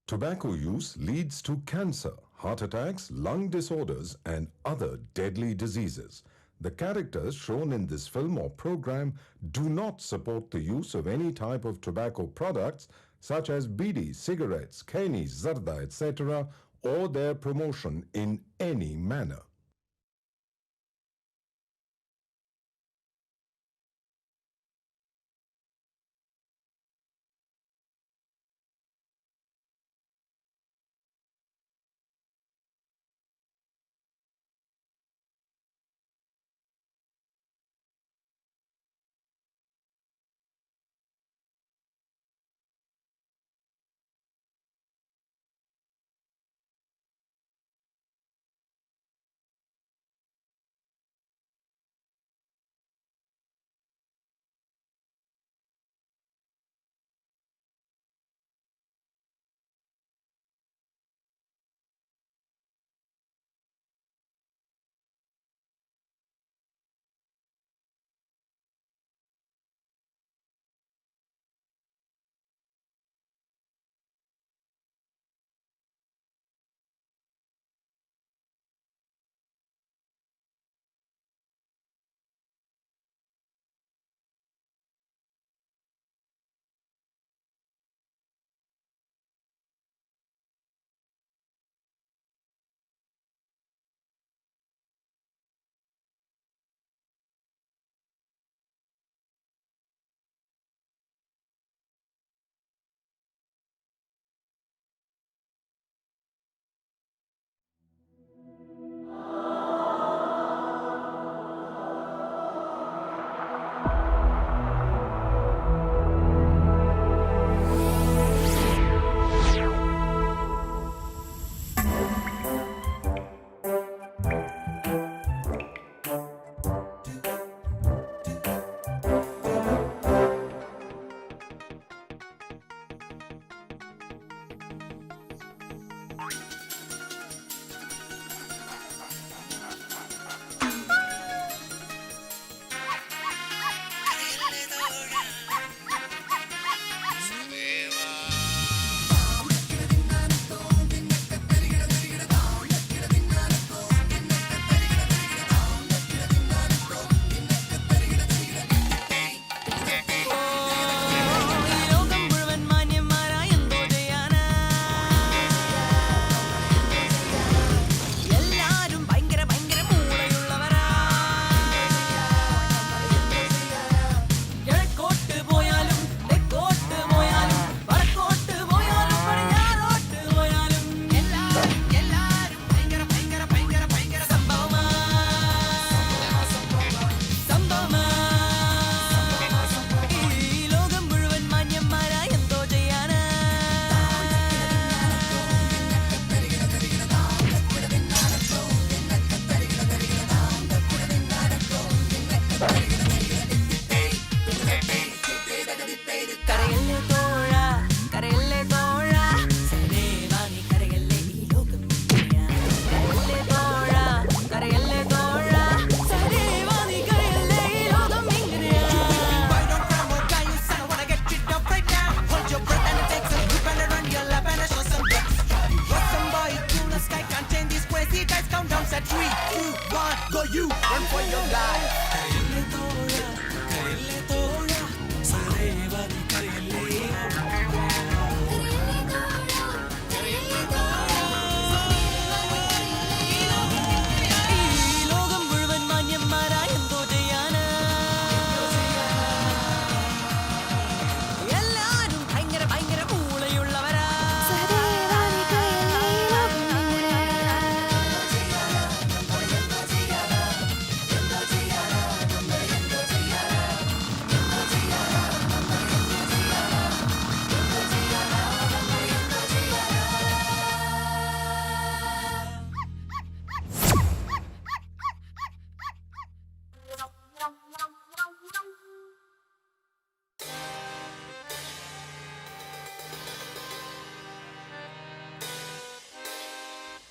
Tobacco use leads to cancer, heart attacks, lung disorders, and other deadly diseases. The characters shown in this film or program do not support the use of any type of tobacco products such as bidi, cigarettes, keni, zarda, etc., or their promotion in any manner.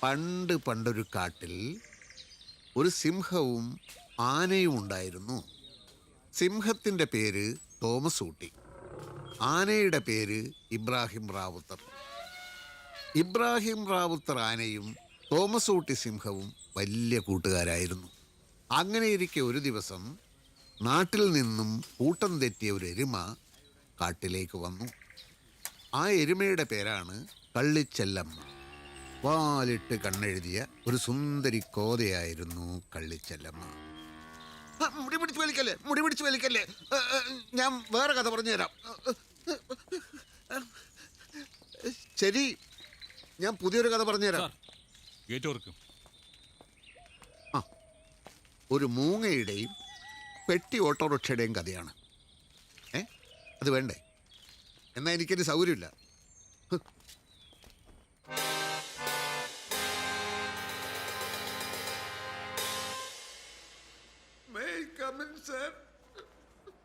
പണ്ട് പണ്ടൊരു കാട്ടിൽ ഒരു സിംഹവും ആനയും ഉണ്ടായിരുന്നു. സിംഹത്തിൻ്റെ പേര് Thomas Ooty, ആനയുടെ പേര് ഇബ്രാഹിം റാവുത്തർ. ഇബ്രാഹിം റാവുത്തർ ആനയും തോമസ് ഊട്ടി സിംഹവും വലിയ കൂട്ടുകാരായിരുന്നു. അങ്ങനെയിരിക്കെ ഒരു ദിവസം നാട്ടിൽ നിന്നും കൂട്ടം തെറ്റിയ ഒരു എരുമ കാട്ടിലേക്ക് വന്നു. ആ എരുമയുടെ പേരാണ് കള്ളിച്ചെല്ലമ്മ. വാലിട്ട് കണ്ണെഴുതിയ ഒരു സുന്ദരി കോതയായിരുന്നു കള്ളിച്ചെല്ലമ്മ. മുടി പിടിച്ച് വലിക്കല്ലേ, ഞാൻ വേറെ കഥ പറഞ്ഞുതരാം. ശരി, ഞാൻ പുതിയൊരു കഥ പറഞ്ഞുതരാം. ഒരു മൂങ്ങയുടെയും പെട്ടി ഓട്ടോറിക്ഷയുടെയും കഥയാണ്. അത് വേണ്ടേ? എന്നാൽ എനിക്കൊരു സൗകര്യമില്ല.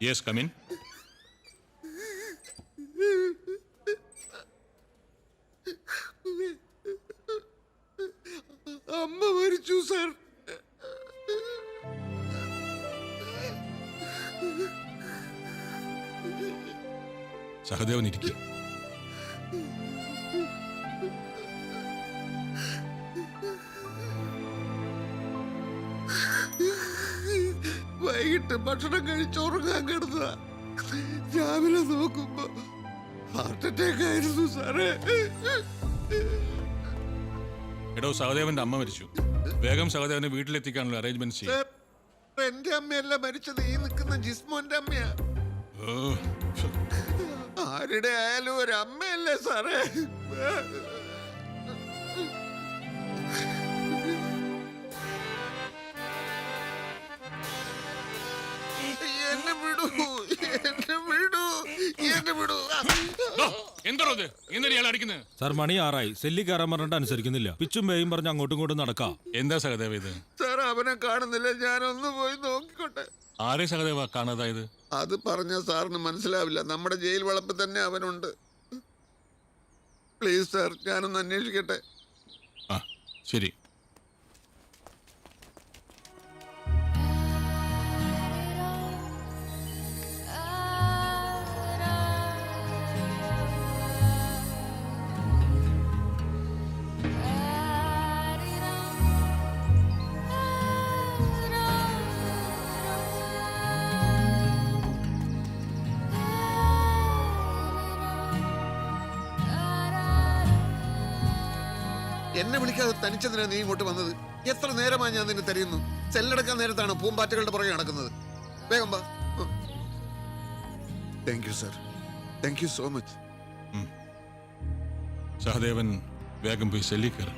Yes, come in. അമ്മ മരിച്ചു സർ. സഹദേവൻ ഇരിക്കും. വൈകിട്ട് ഭക്ഷണം കഴിച്ചുറങ്ങാൻ കിടന്ന രാവിലെ നോക്കുമ്പോ ഹാർട്ട് അറ്റാക്ക് ആയിരുന്നു സാറേ. എടോ, സഹദേവന്റെ അമ്മ മരിച്ചു. വേഗം സഹദേവനെ വീട്ടിലെത്തിക്കാനുള്ള അറേഞ്ച്മെന്റ് ചെയ്യും. എന്റെ അമ്മയല്ല മരിച്ചത്, ഈ നിൽക്കുന്ന ജിസ്മോന്റെ അമ്മയാ. ആരുടെ ആയാലും ഒരു അമ്മയല്ലേ സാറേ. എന്നെ വിടൂ, എന്നെ വിടൂ, എന്നെ വിടൂ. എന്താണോ ഇന്നലെ ഇയാൾ അടിക്കുന്നത്? സാർ, മണി 6 സെല്ലി കയറാൻ പറഞ്ഞിട്ട് അനുസരിക്കുന്നില്ല. പിച്ചും പേയും പറഞ്ഞ് അങ്ങോട്ടും ഇങ്ങോട്ടും നടക്കാം. എന്താ സഹദേവ ഇത്? സാർ, അവനെ കാണുന്നില്ല, ഞാനൊന്ന് പോയി നോക്കിക്കോട്ടെ. ആരെ സഹദേവ കാണാതായത്? അത് പറഞ്ഞ സാറിന് മനസ്സിലാവില്ല. നമ്മുടെ ജയിൽ വളപ്പിൽ തന്നെ അവനുണ്ട്. പ്ലീസ് സാർ, ഞാനൊന്ന് അന്വേഷിക്കട്ടെ. ആ, ശരി. എന്നെ വിളിക്കാതെ തനിച്ചെന്തിനാ നീ ഇങ്ങോട്ട് വന്നത്? എത്ര നേരമായി ഞാൻ നിന്നെ തരുന്നു. സെല്ലടക്കാൻ നേരത്താണ് പൂമ്പാറ്റകളുടെ പുറകെ നടക്കുന്നത്. വേഗം വാ. Thank you sir, thank you so much. Sahadevan വേഗം പോയി സെല്ലി കയറി.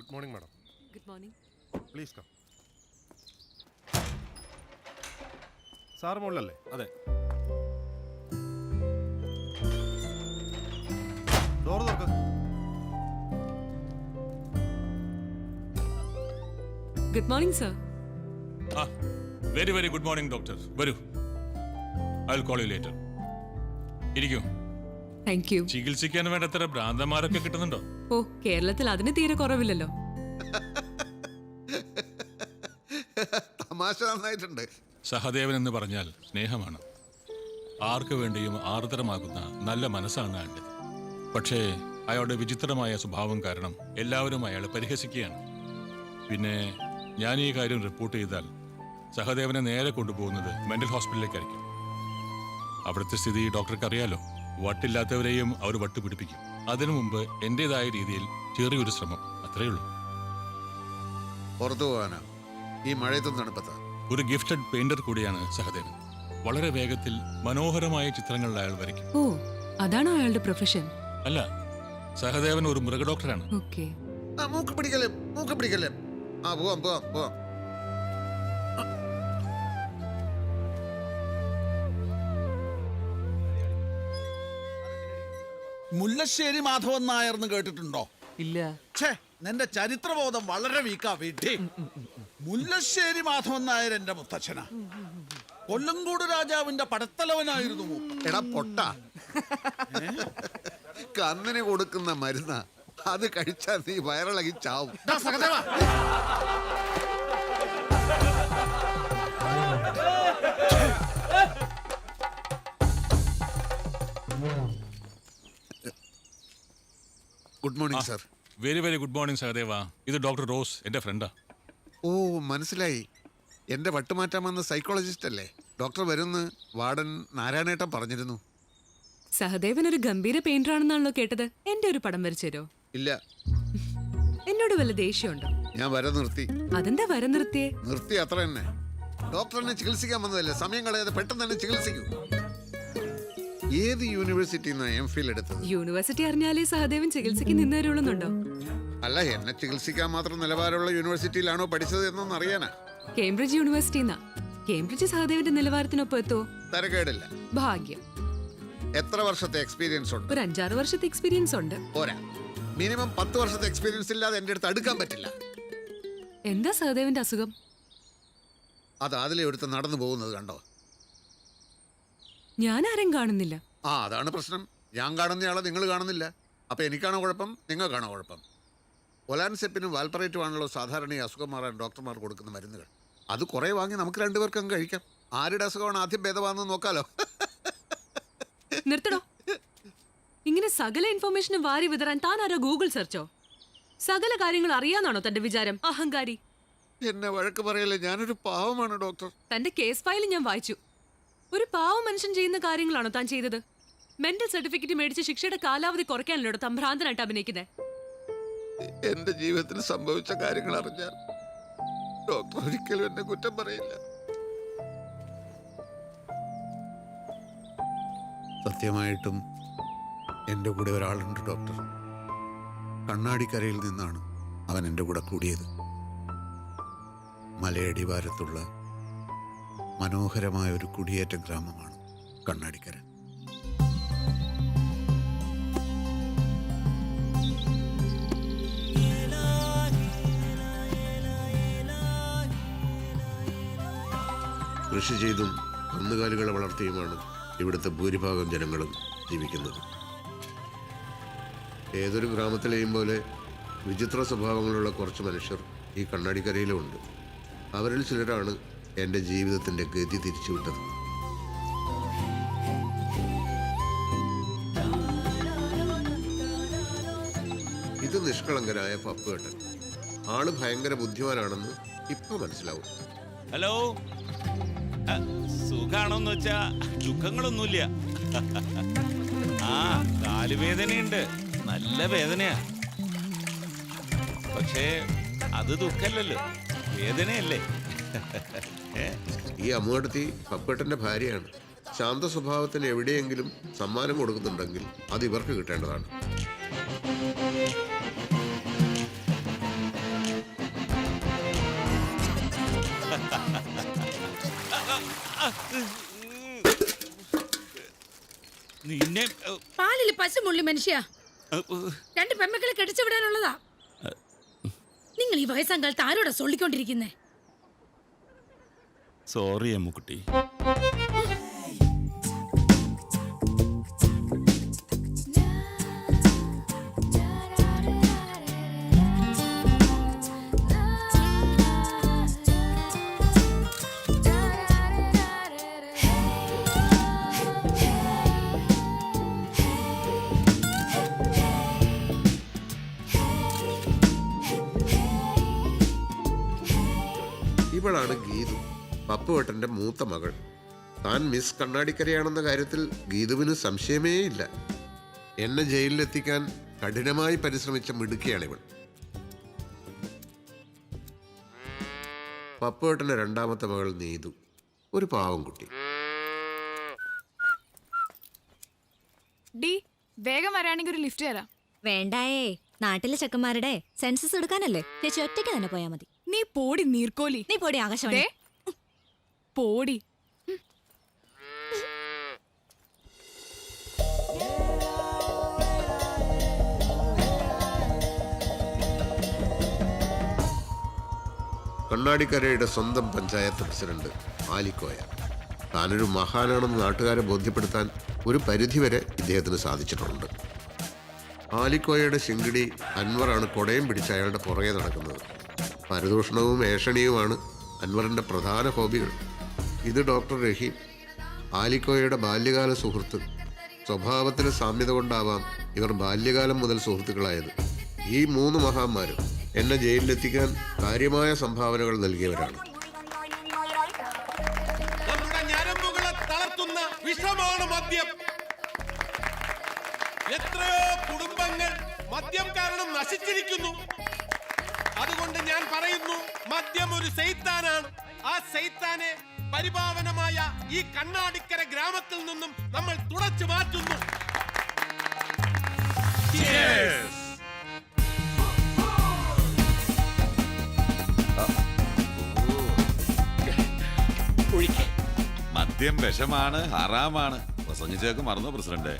Good morning, madam. Good morning. Please come. Sir മുകളിലല്ലേ? അതെ. ഡോർ തുറക്ക്. Good morning, sir. Very very good morning doctor. വരൂ, I will call you later. ഇരിക്കൂ. Thank you. ചികിത്സിക്കാൻ വേണ്ടത്ര ഭ്രാന്തന്മാരൊക്കെ കിട്ടുന്നുണ്ടോ? ഓ, കേരളത്തിൽ അതിന് തീരെ കുറവില്ലല്ലോ. തമാശ നന്നായിട്ടുണ്ട്. സഹദേവൻ എന്ന് പറഞ്ഞാൽ സ്നേഹമാണ്. ആർക്കു വേണ്ടിയും ആർദ്രമാകുന്ന നല്ല മനസ്സാണ് അയാളുടേത്. പക്ഷേ അയാളുടെ വിചിത്രമായ സ്വഭാവം കാരണം എല്ലാവരും അയാളെ പരിഹസിക്കുകയാണ്. പിന്നെ ഞാൻ ഈ കാര്യം റിപ്പോർട്ട് ചെയ്താൽ സഹദേവനെ നേരെ കൊണ്ടുപോകുന്നത് മെന്റൽ ഹോസ്പിറ്റലിലേക്കായിരിക്കും. അവിടുത്തെ സ്ഥിതി ഡോക്ടർക്ക് അറിയാലോ. വട്ടില്ലാത്തവരെയും അവർ വട്ട് പിടിപ്പിക്കും. അതിനു മുമ്പ് എന്റേതായ രീതിയിൽ ചെറിയൊരു ശ്രമം, അത്രയേ ഉള്ളൂ. പുറത്തു പോകാനാ ഈ മഴയത്തും തണുപ്പത്താ? ഒരു ഗിഫ്റ്റഡ് പെയിന്റർ കൂടിയാണ് സഹദേവൻ. വളരെ വേഗത്തിൽ മനോഹരമായ ചിത്രങ്ങൾ അയാൾ വരയ്ക്കും. ഓ, അതാണോ അയാളുടെ പ്രൊഫഷൻ? അല്ല, സഹദേവൻ ഒരു മൃഗഡോക്ടറാണ്. ഓക്കെ. മൂക്ക് പിടിക്കല്ലേ, മൂക്ക് പിടിക്കല്ലേ. ആ, പോവാം പോവാം പോവാം. മുല്ലശ്ശേരി മാധവൻ നായർ എന്ന് കേട്ടിട്ടുണ്ടോ? ഇല്ല. ഛേ, നിന്റെ ചരിത്രബോധം വളരെ വീക്കാ വീട്ടി. മുല്ലശ്ശേരി മാധവൻ നായർ എന്റെ മുത്തച്ഛനാ. കൊല്ലങ്കോട് രാജാവിന്റെ പടത്തലവനായിരുന്നു മൂപ്പൻ. എടാ പൊട്ട, കന്നിന് കൊടുക്കുന്ന മരുന്ന അത് കഴിച്ചാൽ നീ വയറിളകി ചാവും. ദാ Sahadeva, good morning sir. Very very good morning Sahadeva. ഇത് ഡോക്ടർ റോസ്, എന്റെ ഫ്രണ്ടാ. ഓ മനസ്സിലായി, എന്റെ വട്ടുമാറ്റാൻ വന്ന സൈക്കോളജിസ്റ്റ് അല്ലേ? ഡോക്ടർ വരുന്ന് വാർഡൻ നാരായണേട്ടൻ പറഞ്ഞിരുന്നു. സഹദേവൻ ഒരു ഗംഭീര പെയിന്റർ ആണെന്നാണല്ലോ കേട്ടത്. എന്റെ ഒരു പടം വരച്ചു തരോ? ഇല്ല, എന്നോട് വല്ല ദേഷ്യമുണ്ടോ? ഞാൻ വര നിർത്തി. അതെന്താ വര നിർത്തിയേ? നിർത്തി അത്ര തന്നെ. ഡോക്ടറിനെ ചികിത്സിക്കാൻ വന്നതല്ലേ, സമയം കളയാതെ പെട്ടെന്ന് തന്നെ ചികിത്സിക്കൂ. ഏത് യൂണിവേഴ്സിറ്റിയിൽ നിന്നാണ് എംഫിൽ എടുത്തത്? യൂണിവേഴ്സിറ്റി അറിഞ്ഞാലേ സഹദേവൻ ചികിത്സയ്ക്ക് നിന്നേരുള്ളൂന്നുണ്ടോ? അല്ല, എന്നെ ചികിത്സിക്കാൻ മാത്രം നിലവാരമുള്ള യൂണിവേഴ്സിറ്റിയിലാണോ പഠിച്ചത് എന്നൊന്ന് അറിയാനാ. കേംബ്രിഡ്ജ് യൂണിവേഴ്സിറ്റിന്നാ. കേംബ്രിഡ്ജ് സഹദേവന്റെ നിലവാരത്തിനൊപ്പം എത്തോ? തരക്കേടില്ല. ഭാഗ്യം. എത്ര വർഷത്തെ എക്സ്പീരിയൻസ് ഉണ്ട്? ഒരു 5-6 വർഷത്തെ എക്സ്പീരിയൻസ് ഉണ്ട്. പോരാ, മിനിമം 10 വർഷത്തെ എക്സ്പീരിയൻസ് ഇല്ലാതെ എന്റെ അടുത്ത് അടുക്കാൻ പറ്റില്ല. എന്താ സഹദേവന്റെ അസുഖം? അത് അതിലെ എടുത്ത് നടന്നു പോകുന്നത് കണ്ടോ? ഞാൻ ആരും കാണുന്നില്ല. ആ, അതാണ് പ്രശ്നം. ഞാൻ കാണുന്നയാളെ നിങ്ങൾ കാണുന്നില്ല. അപ്പൊ എനിക്കാണോ കുഴപ്പം, നിങ്ങൾക്കാണോ കുഴപ്പം? ഒലാൻസെപ്പിനും വാൽപ്പറേറ്റും ആണല്ലോ സാധാരണ ഈ അസുഖം മാറാൻ ഡോക്ടർമാർ കൊടുക്കുന്ന മരുന്നുകൾ. അത് കുറെ വാങ്ങി നമുക്ക് രണ്ടുപേർക്കും അങ്ങ് കഴിക്കാം. ആരുടെ അസുഖമാണ് ആദ്യം ഭേദമാണെന്ന് നോക്കാലോ. നിർത്തടോ. ഇങ്ങനെ സകല ഇൻഫർമേഷനും വാരി വിതറാൻ താൻ ആരോ ഗൂഗിൾ സെർച്ചോ? സകല കാര്യങ്ങൾ അറിയാന്നാണോ തന്റെ വിചാരം? അഹങ്കാരി. എന്നെ വഴക്ക് പറയല്ലേ, ഞാനൊരു പാവമാണ് ഡോക്ടർ. തന്റെ കേസ് ഫയൽ ഞാൻ വായിച്ചു. ഒരു പാവ മനുഷ്യൻ ചെയ്യുന്ന കാര്യങ്ങളാണോ താൻ ചെയ്തത്? മെന്റൽ സർട്ടിഫിക്കറ്റ് മേടിച്ച് ശിക്ഷയുടെ കാലാവധി കുറയ്ക്കാനല്ലോ താൻ ഭ്രാന്തനായിട്ട് അഭിനയിക്കുന്നത്. എന്റെ ജീവിതത്തിൽ സംഭവിച്ച കാര്യങ്ങൾ അറിഞ്ഞാൽ ഡോക്ടർ ഒരിക്കലും എന്നെ കുറ്റം പറയില്ല. സത്യമായിട്ടും എൻ്റെ കൂടെ ഒരാളുണ്ട് ഡോക്ടർ. കണ്ണാടിക്കരയിൽ നിന്നാണ് അവൻ എൻ്റെ കൂടെ കൂടിയത്. മലയടിവാരത്തുള്ള മനോഹരമായ ഒരു കുടിയേറ്റ ഗ്രാമമാണ് കണ്ണാടിക്കര. കൃഷി ചെയ്തും കന്നുകാലികളെ വളർത്തിയുമാണ് ഇവിടുത്തെ ഭൂരിഭാഗം ജനങ്ങളും ജീവിക്കുന്നത്. ഏതൊരു ഗ്രാമത്തിലെയും പോലെ വിചിത്ര സ്വഭാവങ്ങളുള്ള കുറച്ച് മനുഷ്യർ ഈ കണ്ണാടിക്കരയിലും ഉണ്ട്. അവരിൽ ചിലരാണ് എൻ്റെ ജീവിതത്തിൻ്റെ ഗതി തിരിച്ചുവിട്ടത്. ഇത് നിഷ്കളങ്കരായ പപ്പുവേട്ടൻ. ആള് ഭയങ്കര ബുദ്ധിമാനാണെന്ന് ഇപ്പൊ മനസ്സിലാവും. ഹലോ, സുഖാണോന്ന് വെച്ചാ ദുഃഖങ്ങളൊന്നുമില്ല. ആ, കാലുവേദനയുണ്ട്, നല്ല വേദനയാ. പക്ഷേ അത് ദുഃഖല്ലല്ലോ, വേദനയല്ലേ. ഈ അമ്മുകടത്തി പപ്പേട്ടന്റെ ഭാര്യയാണ്. ശാന്ത സ്വഭാവത്തിന് എവിടെയെങ്കിലും സമ്മാനം കൊടുക്കുന്നുണ്ടെങ്കിൽ അത് ഇവർക്ക് കിട്ടേണ്ടതാണ്. നിന്നെ പാലില് പശുമുള്ളി മനുഷ്യ, 2 പെമ്മക്കളെ കെട്ടിച്ചു വിടാനുള്ളതാ. നിങ്ങൾ ഈ വയസ്സാം കാലത്ത് ആരോടാ സൊള്ളിക്കൊണ്ടിരിക്കുന്നേ? സോറി അമ്മുക്കുട്ടി. ഇവളാണ് ഗീതു, പപ്പുവേട്ടന്റെ മൂത്ത മകൾ. താൻ മിസ് കണ്ണാടിക്കരയാണെന്ന കാര്യത്തിൽ ഗീതുവിന് സംശയമേ ഇല്ല. എന്നെ ജയിലിലെത്തിക്കാൻ കഠിനമായി പരിശ്രമിച്ച മിടുക്കിയാണിവൾ. പപ്പുവേട്ടന്റെ 2ാമത്തെ മകൾ നീതു, ഒരു പാവം കുട്ടി. ഡി, വേഗം വരാണെങ്കിൽ ഒരു ലിഫ്റ്റ് തരാം. വേണ്ടായേ, നാട്ടിലെ ചെക്കന്മാരുടെ സെൻസസ് എടുക്കാനല്ലേ. ചേച്ചി ഒറ്റയ്ക്ക് തന്നെ പോയാ മതി. നീ പോടി നീർക്കോലി. നീ പോടി ആകാശവാണി. പോടി. കണ്ണാടിക്കരയുടെ സ്വന്തം പഞ്ചായത്ത് പ്രസിഡന്റ് ആലിക്കോയ. താനൊരു മഹാനാണെന്ന് നാട്ടുകാരെ ബോധ്യപ്പെടുത്താൻ ഒരു പരിധിവരെ ഇദ്ദേഹത്തിന് സാധിച്ചിട്ടുണ്ട്. ആലിക്കോയയുടെ ശിങ്കിടി അൻവറാണ് കൊടയും പിടിച്ച് അയാളുടെ പുറകെ നടക്കുന്നത്. പരദൂഷണവും ഏഷണിയുമാണ് അൻവറിൻ്റെ പ്രധാന ഹോബികൾ. ഇത് ഡോക്ടർ റഹീം, ആലിക്കോയയുടെ ബാല്യകാല സുഹൃത്ത്. സ്വഭാവത്തിലെ സാമ്യത കൊണ്ടാവാം ഇവർ ബാല്യകാലം മുതൽ സുഹൃത്തുക്കളായത്. ഈ 3 മഹാന്മാരും എന്നെ ജയിലിലെത്തിക്കാൻ കാര്യമായ സംഭാവനകൾ നൽകിയവരാണ്. നമ്മുടെ ഞരമ്പുകളെ തളർത്തുന്ന വിഷമാണ് മദ്യം. എത്രയോ കുടുംബങ്ങൾ മദ്യം കാരണം നശിച്ചിരിക്കുന്നു. അതുകൊണ്ട് ഞാൻ പറയുന്നു, മദ്യം ഒരു സൈത്താനാണ്. ആ സൈത്താനെ പരിപാവനമായ ഈ കണ്ണാടിക്കര ഗ്രാമത്തിൽ നിന്നും നമ്മൾ തുടച്ചു മാറ്റുന്നു. മദ്യം വിഷമാണ്, ഹറാമാണ്. പ്രസംഗിച്ചേക്ക് മറന്നു പ്രസിഡന്റ്.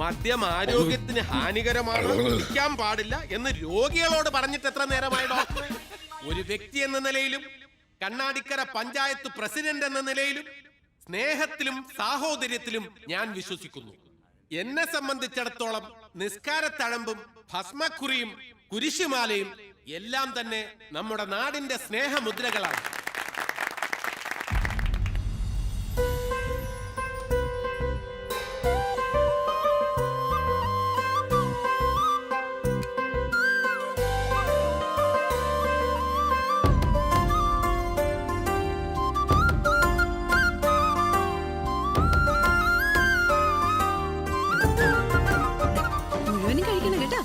മദ്യം ആരോഗ്യത്തിന് ഹാനികരമാണ്, കുടിക്കാൻ പാടില്ല എന്ന് രോഗികളോട് പറഞ്ഞിട്ട് എത്ര നേരമായി ഡോക്ടർ? ഒരു വ്യക്തി എന്ന നിലയിലും കണ്ണാടിക്കര പഞ്ചായത്ത് പ്രസിഡന്റ് എന്ന നിലയിലും സ്നേഹത്തിലും സാഹോദര്യത്തിലും ഞാൻ വിശ്വസിക്കുന്നു. എന്നെ സംബന്ധിച്ചിടത്തോളം നിസ്കാരത്തഴമ്പും ഭസ്മക്കുറിയും കുരിശുമാലയും എല്ലാം തന്നെ നമ്മുടെ നാടിന്റെ സ്നേഹമുദ്രകളാണ്. മുഴുവനും കഴിക്കണം കേട്ടോ.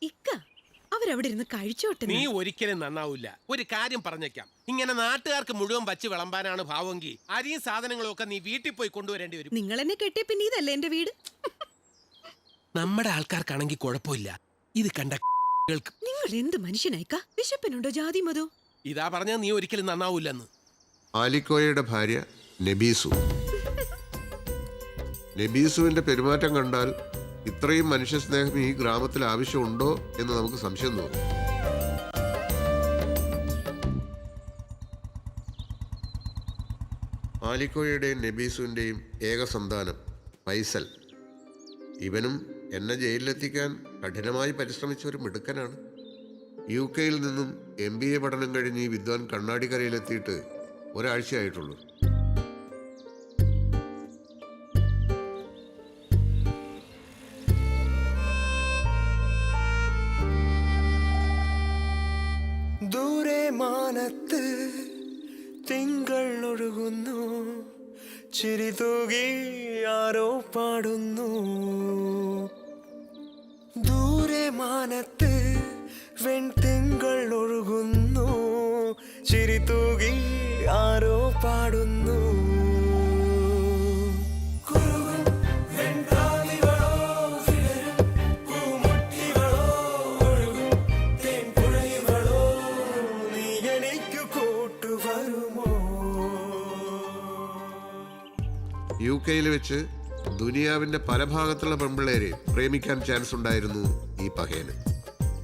ഇക്ക അവരവിടെ ഇരുന്ന് കഴിച്ചോട്ടെ. നീ ഒരിക്കലും നന്നാവില്ല. ഒരു കാര്യം പറഞ്ഞേക്കാം, ഇങ്ങനെ നാട്ടുകാർക്ക് മുഴുവൻ വച്ച് വിളമ്പാനാണ് ഭാവമെങ്കിൽ അരിയും സാധനങ്ങളും ഒക്കെ നീ വീട്ടിൽ പോയി കൊണ്ടുവരേണ്ടി വരും. നിങ്ങൾ എന്നെ കെട്ടിയ പിന്നെ ഇതല്ലേ എന്റെ വീട്. നമ്മുടെ ആൾക്കാർക്കാണെങ്കിൽ കുഴപ്പമില്ല, ഇത് കണ്ട നിങ്ങൾ എന്ത് മനുഷ്യനായിക്ക? വിശപ്പിനുണ്ടോ ജാതി മതോ? ഇതാ പറഞ്ഞ നീ ഒരിക്കലും നന്നാവൂലെന്ന്. ആലിക്കോയയുടെ ഭാര്യ നബീസു. നബീസുവിന്റെ പെരുമാറ്റം കണ്ടാൽ ഇത്രയും മനുഷ്യസ്നേഹം ഈ ഗ്രാമത്തിൽ ആവശ്യമുണ്ടോ എന്ന് നമുക്ക് സംശയം തോന്നും. ആലിക്കോയുടെയും നബീസുവിൻ്റെയും ഏക സന്താനം ഫൈസൽ. ഇവനും എന്നെ ജയിലിലെത്തിക്കാൻ കഠിനമായി പരിശ്രമിച്ച ഒരു മിടുക്കനാണ്. UK നിന്നും MBA പഠനം കഴിഞ്ഞ് ഈ വിദ്വാൻ കണ്ണാടിക്കരയിലെത്തിയിട്ട് ഒരാഴ്ചയായിട്ടുള്ളൂ. ദൂരെ മാനത്ത് തിങ്കൾ ഒഴുകുന്നു, ചിരി തൂകി ആരോ പാടുന്നു. ദൂരെ മാനത്ത് വെൺതിങ്കൾ ഒഴുകുന്നു, ചിരി തൂകി ആരോ പാടുന്നു. UK വെച്ച് ദുനിയാവിന്റെ പല ഭാഗത്തുള്ള പെൺപിള്ളേരെ പ്രേമിക്കാൻ ചാൻസ് ഉണ്ടായിരുന്നു ഈ പഹേന്.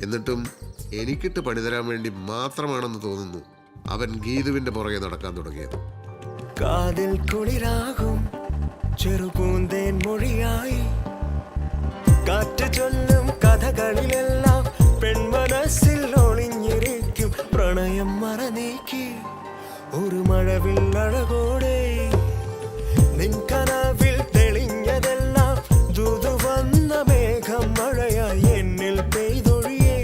എന്നിട്ടും എനിക്കിട്ട് പണിതരാൻ വേണ്ടി മാത്രമാണെന്ന് തോന്നുന്നു അവൻ ഗീതുവിന്റെ പുറകെ നടക്കാൻ തുടങ്ങിയത്. കാതിൽ കുളിരാകും ചെറുപൂന്തേൻ മൊഴിയായി കാറ്റ് ചൊല്ലും കഥകളിലെല്ലാം പെൺമനസ്സിൽ ഒളിഞ്ഞിരിക്കും പ്രണയം മറനീക്കി ഒരു മഴവിൽ അഴകോടെ നിൻ കനവിൽ തെളിഞ്ഞതെല്ലാം ദൂതു വന്ന മേഘം മഴയായി എന്നിൽ പെയ്തൊഴിയേ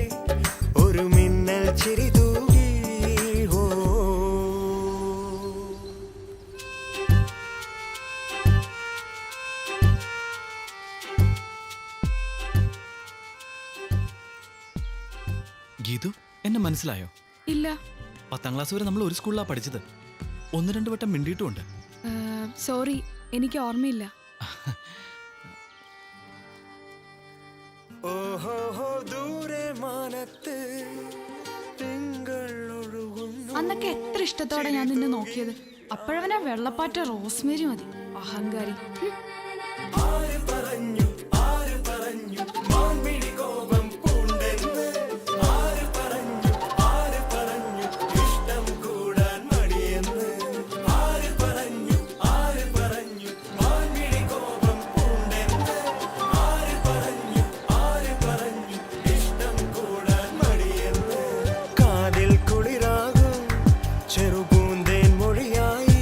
ഒരു മിന്നൽ ചിരി തൂകി. ഗീതു, എന്നെ മനസ്സിലായോ? ഇല്ല. 10ാം ക്ലാസ് വരെ നമ്മൾ ഒരു സ്കൂളിലാണ് പഠിച്ചത്. 1-2 വട്ടം മിണ്ടിയിട്ടുമുണ്ട്. സോറി, എനിക്ക് ഓർമ്മയില്ല. അന്നൊക്കെ എത്ര ഇഷ്ടത്തോടെ ഞാൻ നിന്നെ നോക്കിയത്. അപ്പോഴവനാ വെള്ളപ്പാറ്റ റോസ്മേരി മതി. അഹങ്കാരി. ആര് പറഞ്ഞു മാൻമിഴി കോപം പൂണ്ടെന്ന്? ആര് പറഞ്ഞു ഇഷ്ടം കൂടാൻ മടിയെന്ന്? ആര് പറഞ്ഞു മാൻമിഴി കോപം പൂണ്ടെന്ന്? ആര് പറഞ്ഞു ഇഷ്ടം കൂടാൻ മടിയെന്ന്? കാതിൽ കുളിരാകും ചെറുപൂന്തേൻ മൊഴിയായി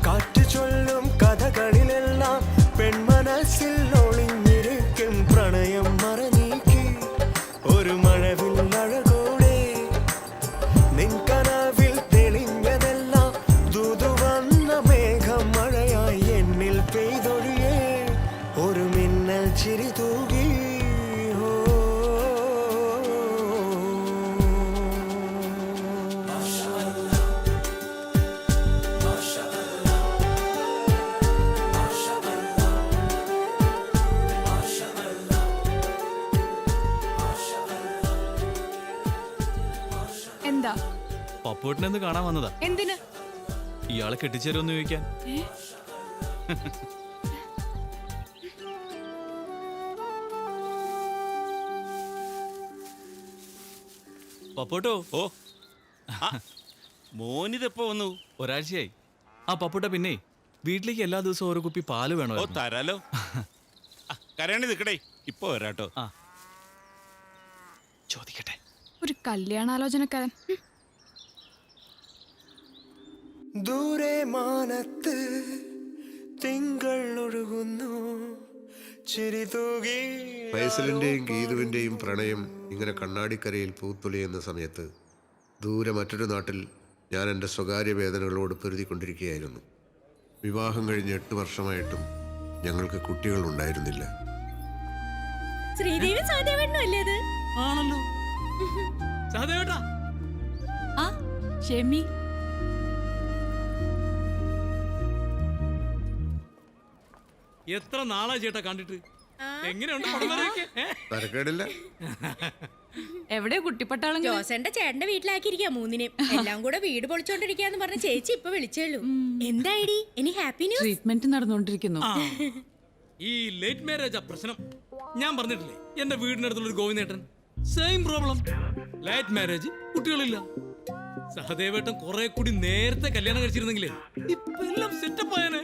കാറ്റ് ചൊല്ലും കഥകളിലെല്ലാം പെൺമനസ്സിൽ ഒളിഞ്ഞിരിക്കും പ്രണയം മറനീക്കി ഒരു മഴവിൽ അഴകോടെ നിൻ കനവിൽ തെളിഞ്ഞതെല്ലാം ദൂതുവന്ന മേഘം മഴയായി എന്നിൽ പെയ്തൊഴിയേ ഒരു മിന്നൽ ചിരി തൂകി. എന്താ? പപ്പുവേട്ടനെന്ന് കാണാൻ വന്നതാ. എന്തിന്? ഇയാളെ കെട്ടിച്ചേരുമെന്ന് ചോദിക്കാൻ. പപ്പോട്ടോ. ഓ മോനിതെപ്പോ വന്നു? ഒരാഴ്ചയായി. ആ പപ്പുട്ട പിന്നെ വീട്ടിലേക്ക് എല്ലാ ദിവസവും ഓരോ കുപ്പി പാല് വേണോ? ഓ തരാലോ. കരയാണ്ടി നിക്കടേ, ഇപ്പൊ വരാട്ടോ. ആ ചോദിക്കട്ടെ. ഒരു കല്യാണാലോചനക്കാരൻ. ദൂരെ മാനത്ത് തിങ്കൾ ഒഴുകുന്നു ചിരി തൂകി. ഫൈസലിന്റെയും ഗീതുവിന്റെയും പ്രണയം ഇങ്ങനെ കണ്ണാടിക്കരയിൽ പൂത്തുലയുന്ന സമയത്ത് ദൂരെ മറ്റൊരു നാട്ടിൽ ഞാൻ എൻ്റെ സ്വകാര്യ വേദനകളോട് പൊരുതിക്കൊണ്ടിരിക്കുകയായിരുന്നു. വിവാഹം കഴിഞ്ഞ് 8 വർഷമായിട്ടും ഞങ്ങൾക്ക് കുട്ടികൾ ഉണ്ടായിരുന്നില്ല. ശ്രീദേവി സാദേവണ്ണല്ലേ അത്? ആണല്ലോ. സഹദേവേട്ടാ. ആ ഷെമി. എത്ര നാളാ ചേട്ടാ കണ്ടിട്ട്. എങ്ങനെയുണ്ട് പടം വരയൊക്കെ? തരക്കേടില്ല. എവിടെ കുട്ടിപ്പട്ടാളം? ജോസന്റെ ചേട്ടന്റെ വീട്ടിലാക്കിയിരിക്കാ 3-നെയും. എല്ലാം കൂടെ വീട് പൊളിച്ചോണ്ടിരിക്കാന്ന് പറഞ്ഞ ചേച്ചി ഇപ്പൊ വിളിച്ചേളൂ. എന്തായിടി ഇനി ഹാപ്പി ന്യൂസ്? ട്രീറ്റ്മെന്റ് നടന്നുകൊണ്ടിരിക്കുന്നു. ഈ ലേറ്റ് മാരേജാ പ്രശ്നം. ഞാൻ പറഞ്ഞിട്ടില്ലേ എന്റെ വീടിനടുത്തുള്ള ഒരു ഗോവിന്ദേട്ടൻ സെയിം പ്രോബ്ലം. ലേറ്റ് മാരേജ്, കുട്ടികളില്ല. സഹദേവേട്ടൻ കുറെ കൂടി നേരത്തെ കല്യാണം കഴിച്ചിരുന്നെങ്കിലേ ഇപ്പൊ എല്ലാം സെറ്റപ്പ് ആയനെ.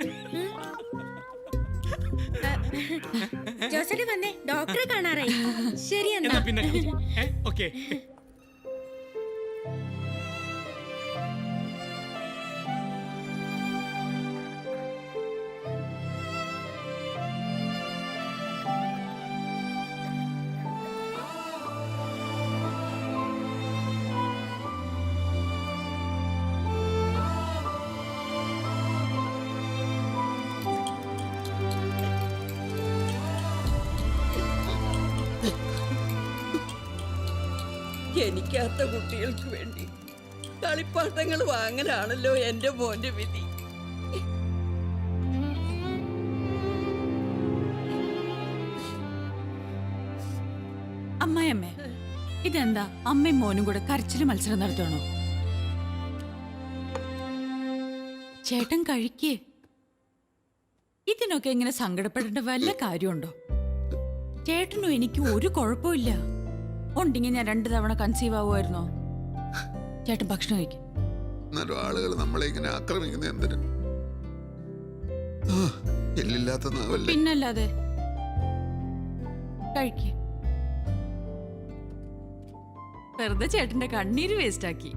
ജോസന്റെ വന്നേ, ഡോക്ടറെ കാണാറായി. ശരി എന്നാ പിന്നെ ഓക്കെ. എനിക്കാത്ത കുട്ടികൾക്ക് വേണ്ടി കളിപ്പാട്ടങ്ങൾ വാങ്ങലാണല്ലോ എന്റെ മോന്റെ വിധി. അമ്മായിയമ്മേ, ഇതെന്താ അമ്മയും മോനും കൂടെ കരച്ചില് മത്സരം നടത്തണോ? ചേട്ടൻ കഴിക്കേ. ഇതിനൊക്കെ ഇങ്ങനെ സങ്കടപ്പെടേണ്ട വല്ല കാര്യമുണ്ടോ? ചേട്ടനും എനിക്കും ഒരു കുഴപ്പമില്ല. ഉണ്ടെങ്കിൽ ഞാൻ 2 തവണ കൺസീവ് ആവുമായിരുന്നോ? ചേട്ടൻ ഭക്ഷണം കഴിക്കും. ആളുകൾ നമ്മളെ ഇങ്ങനെ ആക്രമിക്കുന്ന എന്തിന്? എല്ലില്ലാത്ത നാവല്ലേ. പിന്നല്ലാതെ കഴിക്കേ. വെറുതെ ചേട്ടന്റെ കണ്ണീര് വേസ്റ്റ് ആക്കി.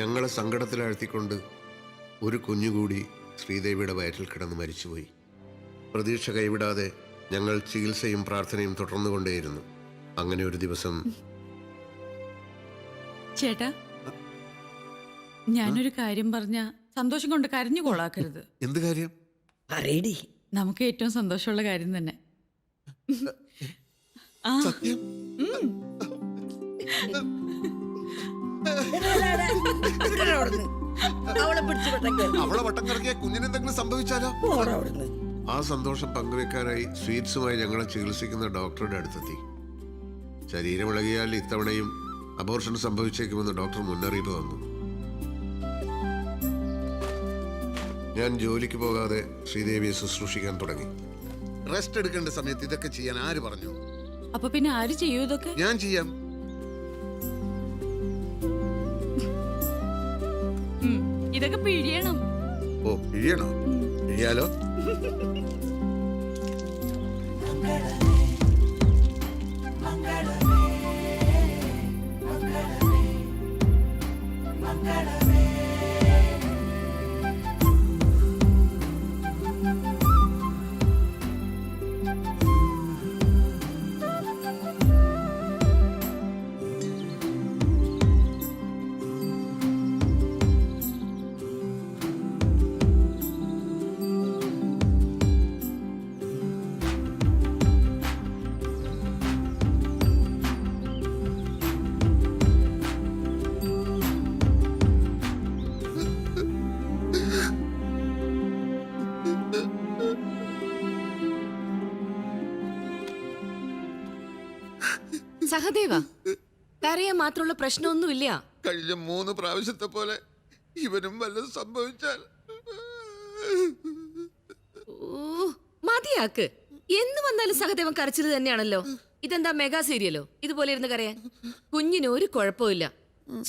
ഞങ്ങളെ സങ്കടത്തിലാഴ്ത്തിക്കൊണ്ട് ഒരു കുഞ്ഞുകൂടി ശ്രീദേവിയുടെ വയറ്റിൽ കിടന്ന് മരിച്ചുപോയി. പ്രതീക്ഷ കൈവിടാതെ ഞങ്ങൾ ചികിത്സയും പ്രാർത്ഥനയും തുടർന്നുകൊണ്ടേയിരുന്നു. അങ്ങനെ ഒരു ദിവസം ചേട്ടാ, ഞാനൊരു കാര്യം പറഞ്ഞ സന്തോഷം കൊണ്ട് കരഞ്ഞു കൊള്ളാക്കരുത്. എന്ത് കാര്യം? പറയടി. നമുക്ക് ഏറ്റവും സന്തോഷമുള്ള കാര്യം തന്നെ. സത്യം? അവളെ വട്ടം കറക്കിയ കുഞ്ഞിനെന്തെങ്കിലും സംഭവിച്ചാലോ? ആ സന്തോഷം പങ്കുവെക്കാനായി സ്വീറ്റ്സുമായി ഞങ്ങളെ ചികിത്സിക്കുന്ന ഡോക്ടറുടെ അടുത്തെത്തി. ശരീരമിളകിയാൽ ഇത്തവണയും അബോർഷൻ സംഭവിച്ചേക്കുമെന്ന് ഡോക്ടർ മുന്നറിയിപ്പ് തന്നു. ഞാൻ ജോലിക്ക് പോകാതെ ശ്രീദേവിയെ ശുശ്രൂഷിക്കാൻ തുടങ്ങി. റെസ്റ്റ് എടുക്കേണ്ട സമയത്ത് ഇതൊക്കെ ചെയ്യാൻ ആര് പറഞ്ഞു? അപ്പൊ പിന്നെ ആര് ചെയ്യൂ ഇതൊക്കെ? ഞാൻ ചെയ്യാം. ഇതൊക്കെ പിഴിയണം. ഓ, പിഴിയണോ? പിഴിയാലോ? സഹദേവ, കരയാൻ മാത്രമുള്ള പ്രശ്നമൊന്നുമില്ല. കഴിഞ്ഞ 3 പ്രാവശ്യത്തെ പോലെ ഇവനും വല്ലതും സംഭവിച്ചാൽ മതിയാക്ക്. എന്ന് വന്നാലും സഹദേവൻ കരച്ചിൽ തന്നെയാണല്ലോ. ഇതെന്താ മെഗാ സീരിയലോ ഇതുപോലെ ഇരുന്ന് കരയാൻ? കുഞ്ഞിന് ഒരു കുഴപ്പമില്ല.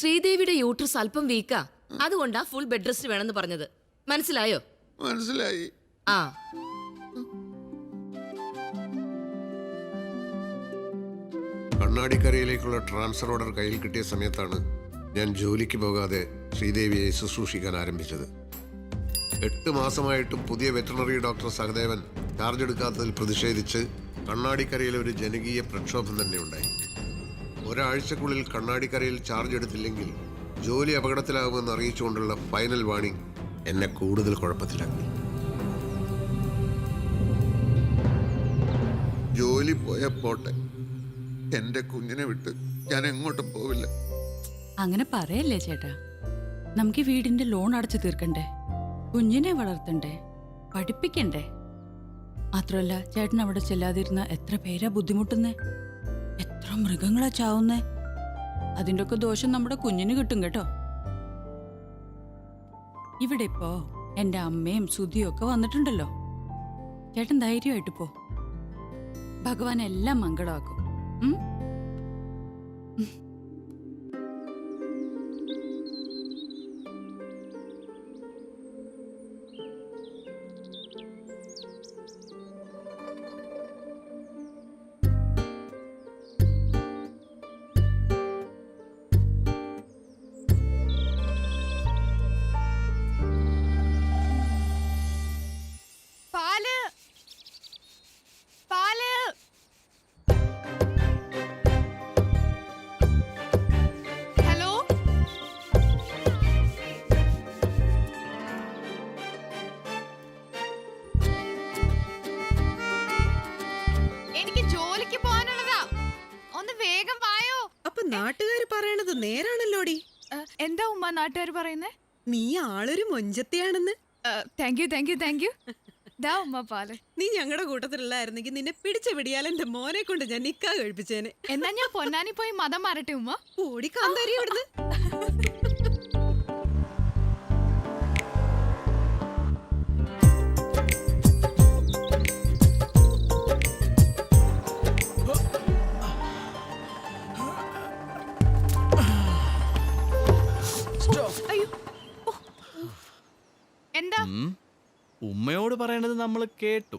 ശ്രീദേവിയുടെ യൂട്രസ് അല്പം വീക്കാ, അതുകൊണ്ടാ ഫുൾ ബെഡ് റെസ്റ്റ് വേണമെന്ന് പറഞ്ഞത്. മനസ്സിലായോ? മനസ്സിലായി. ആ, കണ്ണാടിക്കരയിലേക്കുള്ള ട്രാൻസ്ഫർ ഓർഡർ കയ്യിൽ കിട്ടിയ സമയത്താണ് ഞാൻ ജോലിക്ക് പോകാതെ ശ്രീദേവിയെ ശുശ്രൂഷിക്കാൻ ആരംഭിച്ചത്. 8 മാസമായിട്ടും പുതിയ വെറ്ററിനറി ഡോക്ടർ സഹദേവൻ ചാർജ് എടുക്കാത്തതിൽ പ്രതിഷേധിച്ച് കണ്ണാടിക്കരയിൽ ഒരു ജനകീയ പ്രക്ഷോഭം തന്നെ ഉണ്ടായി. ഒരാഴ്ചക്കുള്ളിൽ കണ്ണാടിക്കരയിൽ ചാർജ് എടുത്തില്ലെങ്കിൽ ജോലി അപകടത്തിലാകുമെന്ന് അറിയിച്ചുകൊണ്ടുള്ള ഫൈനൽ വാണിംഗ് എന്നെ കൂടുതൽ കുഴപ്പത്തിലാക്കി. ജോലി പോയ പോട്ടെ, എന്റെ കുഞ്ഞിനെ വിട്ട് ഞാൻ എങ്ങോട്ടും പോവില്ല. അങ്ങനെ പറയല്ലേ ചേട്ടാ. നമുക്ക് ഈ വീടിന്റെ ലോൺ അടച്ചു തീർക്കണ്ടേ, കുഞ്ഞിനെ വളർത്തണ്ടേ, പഠിപ്പിക്കണ്ടേ? മാത്രമല്ല ചേട്ടൻ അവിടെ ചെല്ലാതിരുന്ന എത്ര പേരാ ബുദ്ധിമുട്ടുന്നേ, എത്ര മൃഗങ്ങളാ ചാവുന്നേ. അതിന്റെ ഒക്കെ ദോഷം നമ്മുടെ കുഞ്ഞിന് കിട്ടും കേട്ടോ. ഇവിടെ ഇപ്പോ എന്റെ അമ്മയും സുധിയും ഒക്കെ വന്നിട്ടുണ്ടല്ലോ. ചേട്ടൻ ധൈര്യമായിട്ട് പോ, ഭഗവാൻ എല്ലാം മംഗളമാക്കും. പാല് പാല് ഹലോ, എനിക്ക് ജോലിക്ക് പോകാനുള്ളതാ. ഒന്ന് വേഗം വായോ. അപ്പൊ നാട്ടുകാര് പറയണത് നേരാണല്ലോടി. എന്താ ഉമ്മ നാട്ടുകാർ പറയുന്നേ? നീ ആളൊരു മൊഞ്ചത്തിയാണെന്ന്. Thank you thank you thank you. ദാ ഉമ്മ പാല്. നീ ഞങ്ങളുടെ കൂട്ടത്തിലുള്ളായിരുന്നെങ്കിൽ നിന്നെ പിടിച്ച പിടിയാൽ എന്റെ മോനെ കൊണ്ട് ഞാൻ നിക്കാ കഴിപ്പിച്ചേനെ. എന്നാ ഞാൻ പൊന്നാനി പോയി മതം മാറട്ടെ ഉമ്മ. ഓടി കാന്താരി അവിടുന്ന്. അയ്യോ, എന്താ? ഉമ്മയോട് പറയണത് നമ്മൾ കേട്ടു.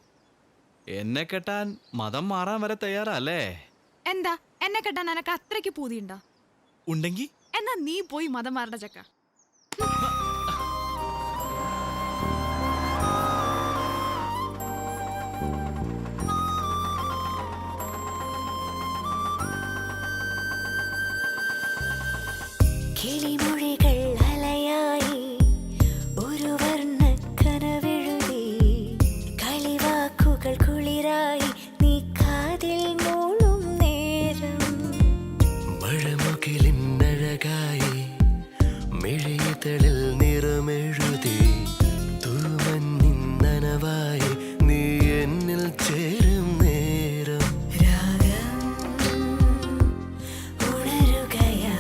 എന്നെ കെട്ടാൻ മതം മാറാൻ വരെ തയ്യാറല്ലേ? എന്താ എന്നെ കെട്ടാൻ എനക്ക് അത്രയ്ക്ക് പൂതിയുണ്ടോ? ഉണ്ടെങ്കി എന്നാ നീ പോയി മതം മാറണ്ട ചക്ക. കിളിമൊഴികൾ അലയായി ഒരു വർണ്ണക്കനവെഴുതി, കളിവാക്കുകൾ കുളിരായി നീ കാതിൽ മൂളും നേരം, മഴമുകിലിൻ അഴകായി മിഴിതളിൽ നിറമെഴുതി, തൂമഞ്ഞിൻ നനവായി നീ എന്നിൽ ചേരും നേരം, രാഗം ഉണരുകയാ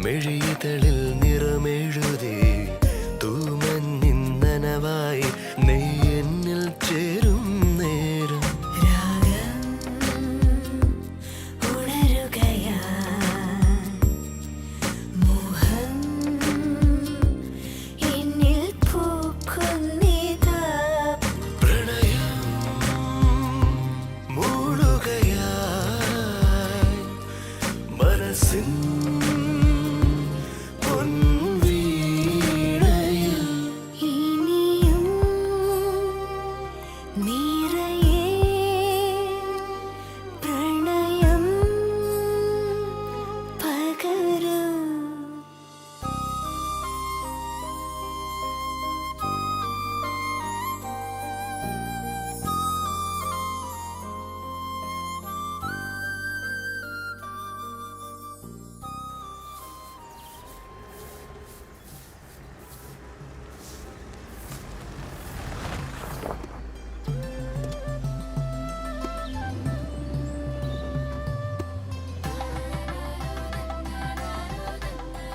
മെഴിതളിൽ നിറമെഴുതി തൂമഞ്ഞിൻ നനവായി നീ എന്നിൽ ചേരും നേരം മനസ്സിൻ പൊൻവീണയിൽ ഇനിയും നിറയെ പ്രണയം പകരൂ.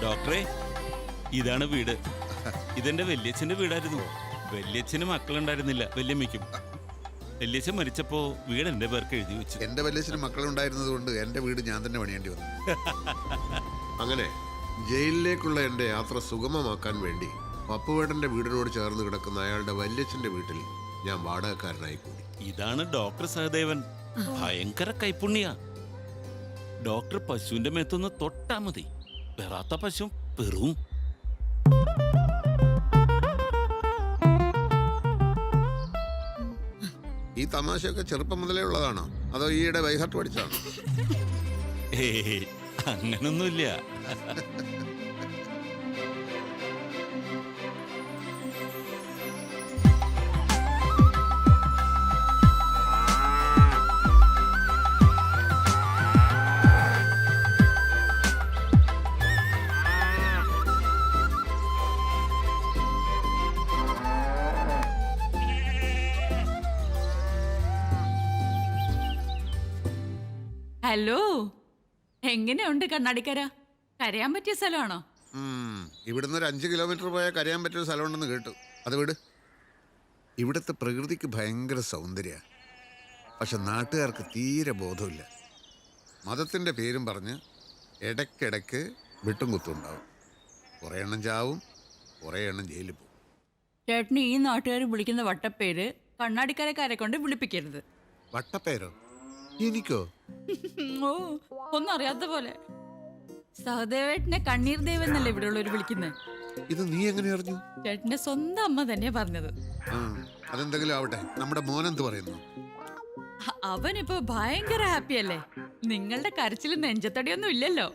ഡോക്ടറെ ഇതാണ് വീട്. ഇതെന്റെ വല്യച്ഛന്റെ വീടായിരുന്നു. വല്യച്ഛന് മക്കളുണ്ടായിരുന്നില്ല, വല്യമ്മയ്ക്കും. വല്യച്ഛൻ മരിച്ചപ്പോ വീട് എന്റെ പേർക്ക് എഴുതി വെച്ചു. എന്റെ വല്യച്ഛന് മക്കളുണ്ടായിരുന്നത് കൊണ്ട് എന്റെ വീട് ഞാൻ തന്നെ പണിയേണ്ടി വന്നു. അങ്ങനെ ജയിലിലേക്കുള്ള എന്റെ യാത്ര സുഗമമാക്കാൻ വേണ്ടി പപ്പുവേട്ടന്റെ വീടിനോട് ചേർന്ന് കിടക്കുന്ന അയാളുടെ വല്യച്ഛന്റെ വീട്ടിൽ ഞാൻ വാടകക്കാരനായി കൂടി. ഇതാണ് ഡോക്ടർ സഹദേവൻ. ഭയങ്കര കൈപ്പുണ്യ. ഡോക്ടർ പശുവിന്റെ മേത്തൊന്ന് തൊട്ടാ മതി, പെറാത്ത പശു പെറും. ഈ തമാശയൊക്കെ ചെറുപ്പം മുതലേ ഉള്ളതാണോ അതോ ഈയിടെ വൈഹാർട്ട് പഠിച്ചാണോ? ഏയ് അങ്ങനൊന്നുമില്ല. ഹലോ, എങ്ങനെയുണ്ട് കണ്ണാടിക്കര? കരയാൻ പറ്റിയ സ്ഥലമാണോ? ഇവിടുന്ന് ഒരു 5 കിലോമീറ്റർ പോയാൽ കരയാൻ പറ്റിയ സ്ഥലമുണ്ടെന്ന് കേട്ടു. അത് വിട്. ഇവിടുത്തെ പ്രകൃതിക്ക് ഭയങ്കര സൗന്ദര്യ, പക്ഷെ നാട്ടുകാർക്ക് തീരെ ബോധമില്ല. മതത്തിൻ്റെ പേരും പറഞ്ഞ് ഇടയ്ക്കിടയ്ക്ക് വെട്ടും കുത്തുണ്ടാവും. കുറേ എണ്ണം ചാവും, കുറേ എണ്ണം ജയിലിൽ പോകും. ചേട്ടന് ഈ നാട്ടുകാർ വിളിക്കുന്ന വട്ടപ്പേര് കണ്ണാടിക്കരക്കാരെ കൊണ്ട് വിളിപ്പിക്കരുത്. വട്ടപ്പേരോ? എനിക്കോ? ഓ, ഒന്നും അറിയാത്ത പോലെ. സഹദേവേട്ടനെ കണ്ണീർ ദേവ് എന്നല്ലേ ഇവിടെ ഉള്ളവർ വിളിക്കുന്നത്. ഇത് നീ എങ്ങനെ അറിഞ്ഞു? ചേട്ടന്റെ സ്വന്തം അമ്മ തന്നെ പറഞ്ഞത്. അതെന്തെങ്കിലും ആവട്ടെ, നമ്മുടെ മോനെന്ത് പറയുന്നു? അവനിപ്പോ ഭയങ്കര ഹാപ്പി അല്ലേ? നിങ്ങളുടെ കരച്ചിൽ നെഞ്ചത്തടിയൊന്നും ഇല്ലല്ലോ.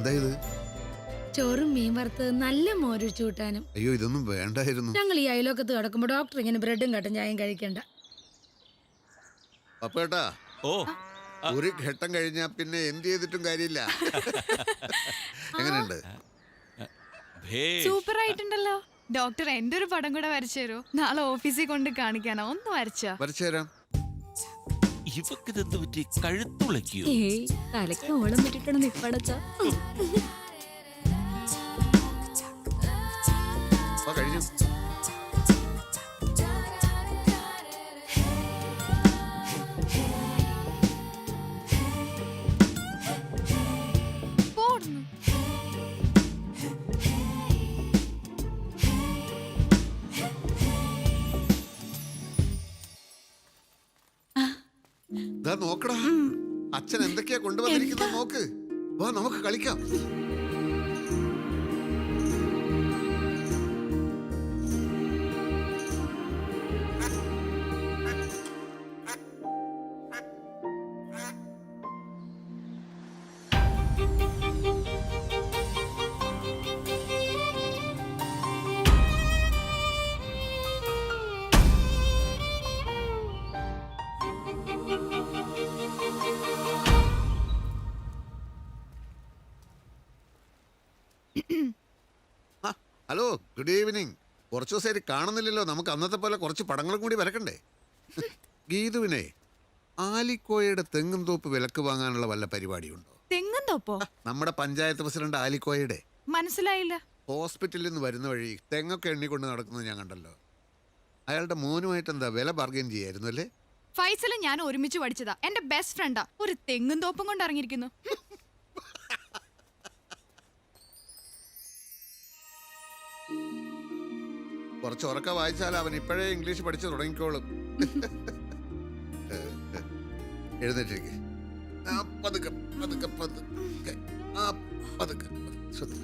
എന്താ ഇത്? ചോറും മീൻ വറുത്തത്, നല്ല മോരൊഴിച്ചു കൂട്ടാനും. അയ്യോ, ഇതൊന്നും വേണ്ടായിരുന്നു. ഞങ്ങൾ ഈ അയലോക്കത്ത് കിടക്കുമ്പോ ഡോക്ടർ ഇങ്ങനെ ബ്രെഡും കട്ടൻ ചായയും കഴിക്കണ്ട. പപ്പേട്ടാ, ഓ, ഒരു ഘട്ടം കഴിഞ്ഞാ പിന്നെ എന്ത് ചെയ്തിട്ടും കാര്യമില്ല. എങ്ങനെയുണ്ട്? സൂപ്പർ ആയിട്ടുണ്ടല്ലോ. ഡോക്ടർ എന്റെ ഒരു പടം കൂടെ വരച്ചു തരോ? നാളെ ഓഫീസിൽ കൊണ്ട് കാണിക്കാനോ? ഒന്ന് വരച്ചു തരാം. ഇവക്കിതെന്ത് പറ്റി? കഴുത്തുളയ്ക്കോ? തലയ്ക്ക് ഓളം വിട്ടിട്ടാണ് നിപ്പടച്ച. കഴിഞ്ഞു. നോക്കടാ, അച്ഛൻ എന്തൊക്കെയാ കൊണ്ടുവന്നിരിക്കുന്നത് നോക്ക്. വാ, നമുക്ക് കളിക്കാം. Hello, good evening. കുറച്ച് ദിവസമായിട്ട് കാണുന്നില്ലല്ലോ. നമുക്ക് അന്നത്തെ പോലെ കുറച്ച് പടങ്ങളും കൂടി വരക്കണ്ടേ? ഗീതുവിനെ ആലിക്കോയയുടെ തെങ്ങും തോപ്പ് വിലക്ക് വാങ്ങാനുള്ള വല്ല പരിപാടിയുണ്ടോ? തെങ്ങും തോപ്പോ? നമ്മുടെ പഞ്ചായത്ത് പ്രസിഡന്റ് ആലിക്കോയയുടെ. മനസ്സിലായില്ല. ഹോസ്പിറ്റലിൽ നിന്ന് വരുന്ന വഴി തെങ്ങൊക്കെ എണ്ണിക്കൊണ്ട് നടക്കുന്നത് ഞാൻ കണ്ടല്ലോ. അയാളുടെ മോനുമായിട്ട് എന്താ വില ബാർഗൈൻ ചെയ്യായിരുന്നു അല്ലേ? ഫൈസലും ഞാൻ ഒരുമിച്ച് പഠിച്ചതാ, എന്റെ ബെസ്റ്റ് ഫ്രണ്ടാ. ഒരു തെങ്ങും തോപ്പും കൊണ്ട് ഇറങ്ങിയിരിക്കുന്നു. കുറച്ച് ഉറക്ക വായിച്ചാൽ അവൻ ഇപ്പോഴേ ഇംഗ്ലീഷ് പഠിച്ചു തുടങ്ങിക്കോളും. എഴുന്നേറ്റിരിക്കെ. പതുക്കെ പതുക്കെ പതുക്കെ പതുക്കെ ശ്രദ്ധ.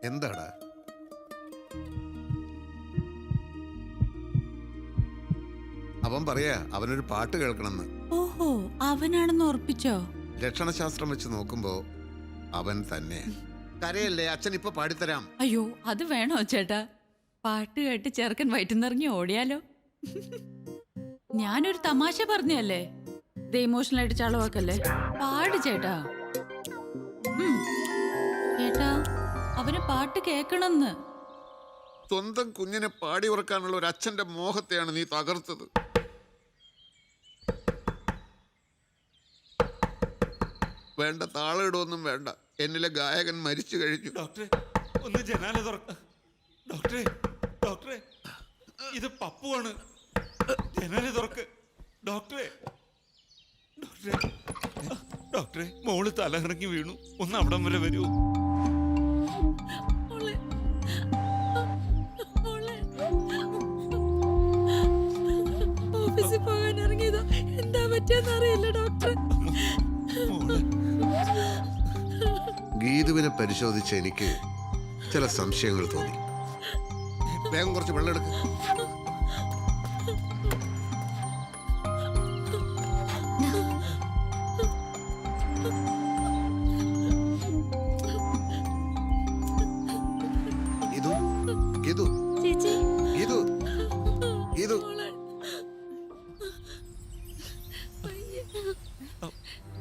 എന്താടാ? അവൻ പറയാ അവനൊരു പാട്ട് കേൾക്കണമെന്ന്. ഓഹോ, അവനാണെന്ന് ഉറപ്പിച്ചോ? ലക്ഷണശാസ്ത്രം വെച്ച് നോക്കുമ്പോ അവൻ തന്നെ. കരയല്ലേ, അച്ഛൻ ഇപ്പൊ പാടിത്തരാം. അയ്യോ, അത് വേണോ ചേട്ടാ? പാട്ട് കേട്ട് ചെറുക്കൻ വയറ്റുന്നിറങ്ങി ഓടിയാലോ? ഞാനൊരു തമാശ പറഞ്ഞല്ലേ, ഇത് ഇമോഷണലായിട്ട് ചളവാക്കല്ലേ. പാട് ചേട്ടാ. ചേട്ടാ, അവന് പാട്ട് കേക്കണമെന്ന്. സ്വന്തം കുഞ്ഞിനെ പാടി ഉറക്കാനുള്ള ഒരു അച്ഛന്റെ മോഹത്തെയാണ് നീ തകർത്തത്. വേണ്ട, താളമിടൊന്നും വേണ്ട. എന്നിലെ ഗായകൻ മരിച്ചു കഴിഞ്ഞു. ഡോക്ടറെ, ഒന്ന് ജനാല തുറക്ക. ഡോക്ടറെ, ഡോക്ടറെ, ഇത് പപ്പുവാണ്. ജനാല തുറക്ക്. ഡോക്ടറെ, ഡോക്ടറെ, ഡോക്ടറെ, മോള് തലയിറങ്ങി വീണു. ഒന്ന് അവിടം വരെ വരൂ. ഓഫീസിൽ പോകാൻ ഇറങ്ങിയതാ, എന്താ പറ്റിയെന്ന് അറിയില്ല ഡോക്ടർ. ഗീതുവിനെ പരിശോധിച്ച എനിക്ക് ചില സംശയങ്ങൾ തോന്നി. വേഗം കുറച്ച് വെള്ളം എടുക്ക. ഗീതു, ഗീതു, ചേച്ചി, ഗീതു, ഗീതു.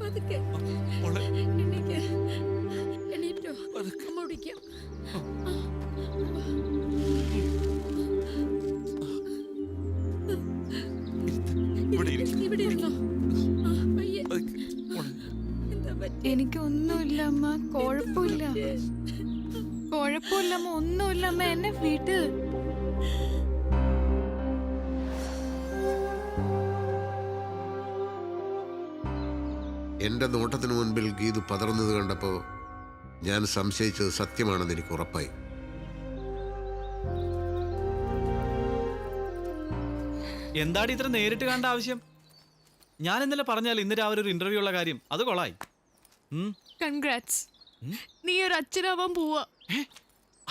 പതുക്കെ എണീക്ക്. എണീറ്റോ? അമ്മ വിളിക്കാം. ഇവിടെ ഇരുന്നോ. പയ്യെ. എന്താ പറ്റി? എനിക്കൊന്നുമില്ല അമ്മ, കുഴപ്പമില്ല. കുഴപ്പമില്ല അമ്മ, ഒന്നുമില്ല അമ്മ, എന്നെ വിട്. എന്റെ നോട്ടത്തിനു മുൻപിൽ ഗീതു പതറുന്നത് കണ്ടപ്പോ ഞാൻ സംശയിച്ചത് സത്യമാണെന്ന് എനിക്ക് ഉറപ്പായി. എന്താണ് ഇത്ര നേരിട്ട് കാണേണ്ട ആവശ്യം? ഞാൻ ഇന്നലെ പറഞ്ഞാൽ ഇന്ന് രാവിലെ ഒരു ഇന്റർവ്യൂ ഉള്ള കാര്യം, അത് കൊളായി. കൺഗ്രാറ്റ്സ്, നീ ഒരു അച്ഛനാവാൻ പോവാ.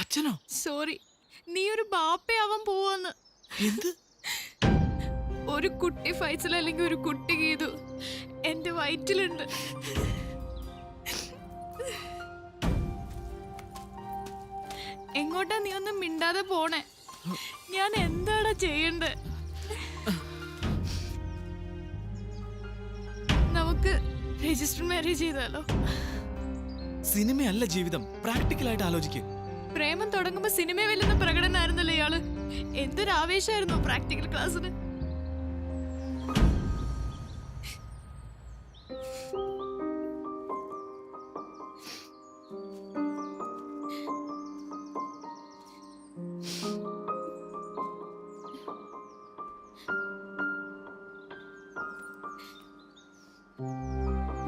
അച്ഛനോ? സോറി, നീ ഒരു ബാപ്പയാവാൻ പോവാന്ന്. എന്ത്? ഒരു കുട്ടി ഫൈസൽ അല്ലെങ്കിൽ ഒരു കുട്ടി ഗീതു എന്റെ വയറ്റിലുണ്ട്. എങ്ങോട്ടാ നീ ഒന്നും മിണ്ടാതെ പോണേ? ഞാൻ എന്താടാ ചെയ്യണ്ടേ? നമുക്ക് രജിസ്റ്റർ മാരേജ് ചെയ്താലോ? സിനിമയല്ല ജീവിതം, പ്രാക്ടിക്കലായിട്ട് ആലോചിക്ക്. പ്രേമം തുടങ്ങുമ്പോ സിനിമ വെല്ലുന്ന പ്രകടനമായിരുന്നല്ലോ ഇയാള്. എന്തൊരു ആവേശമായിരുന്നു പ്രാക്ടിക്കൽ ക്ലാസ്സിന്.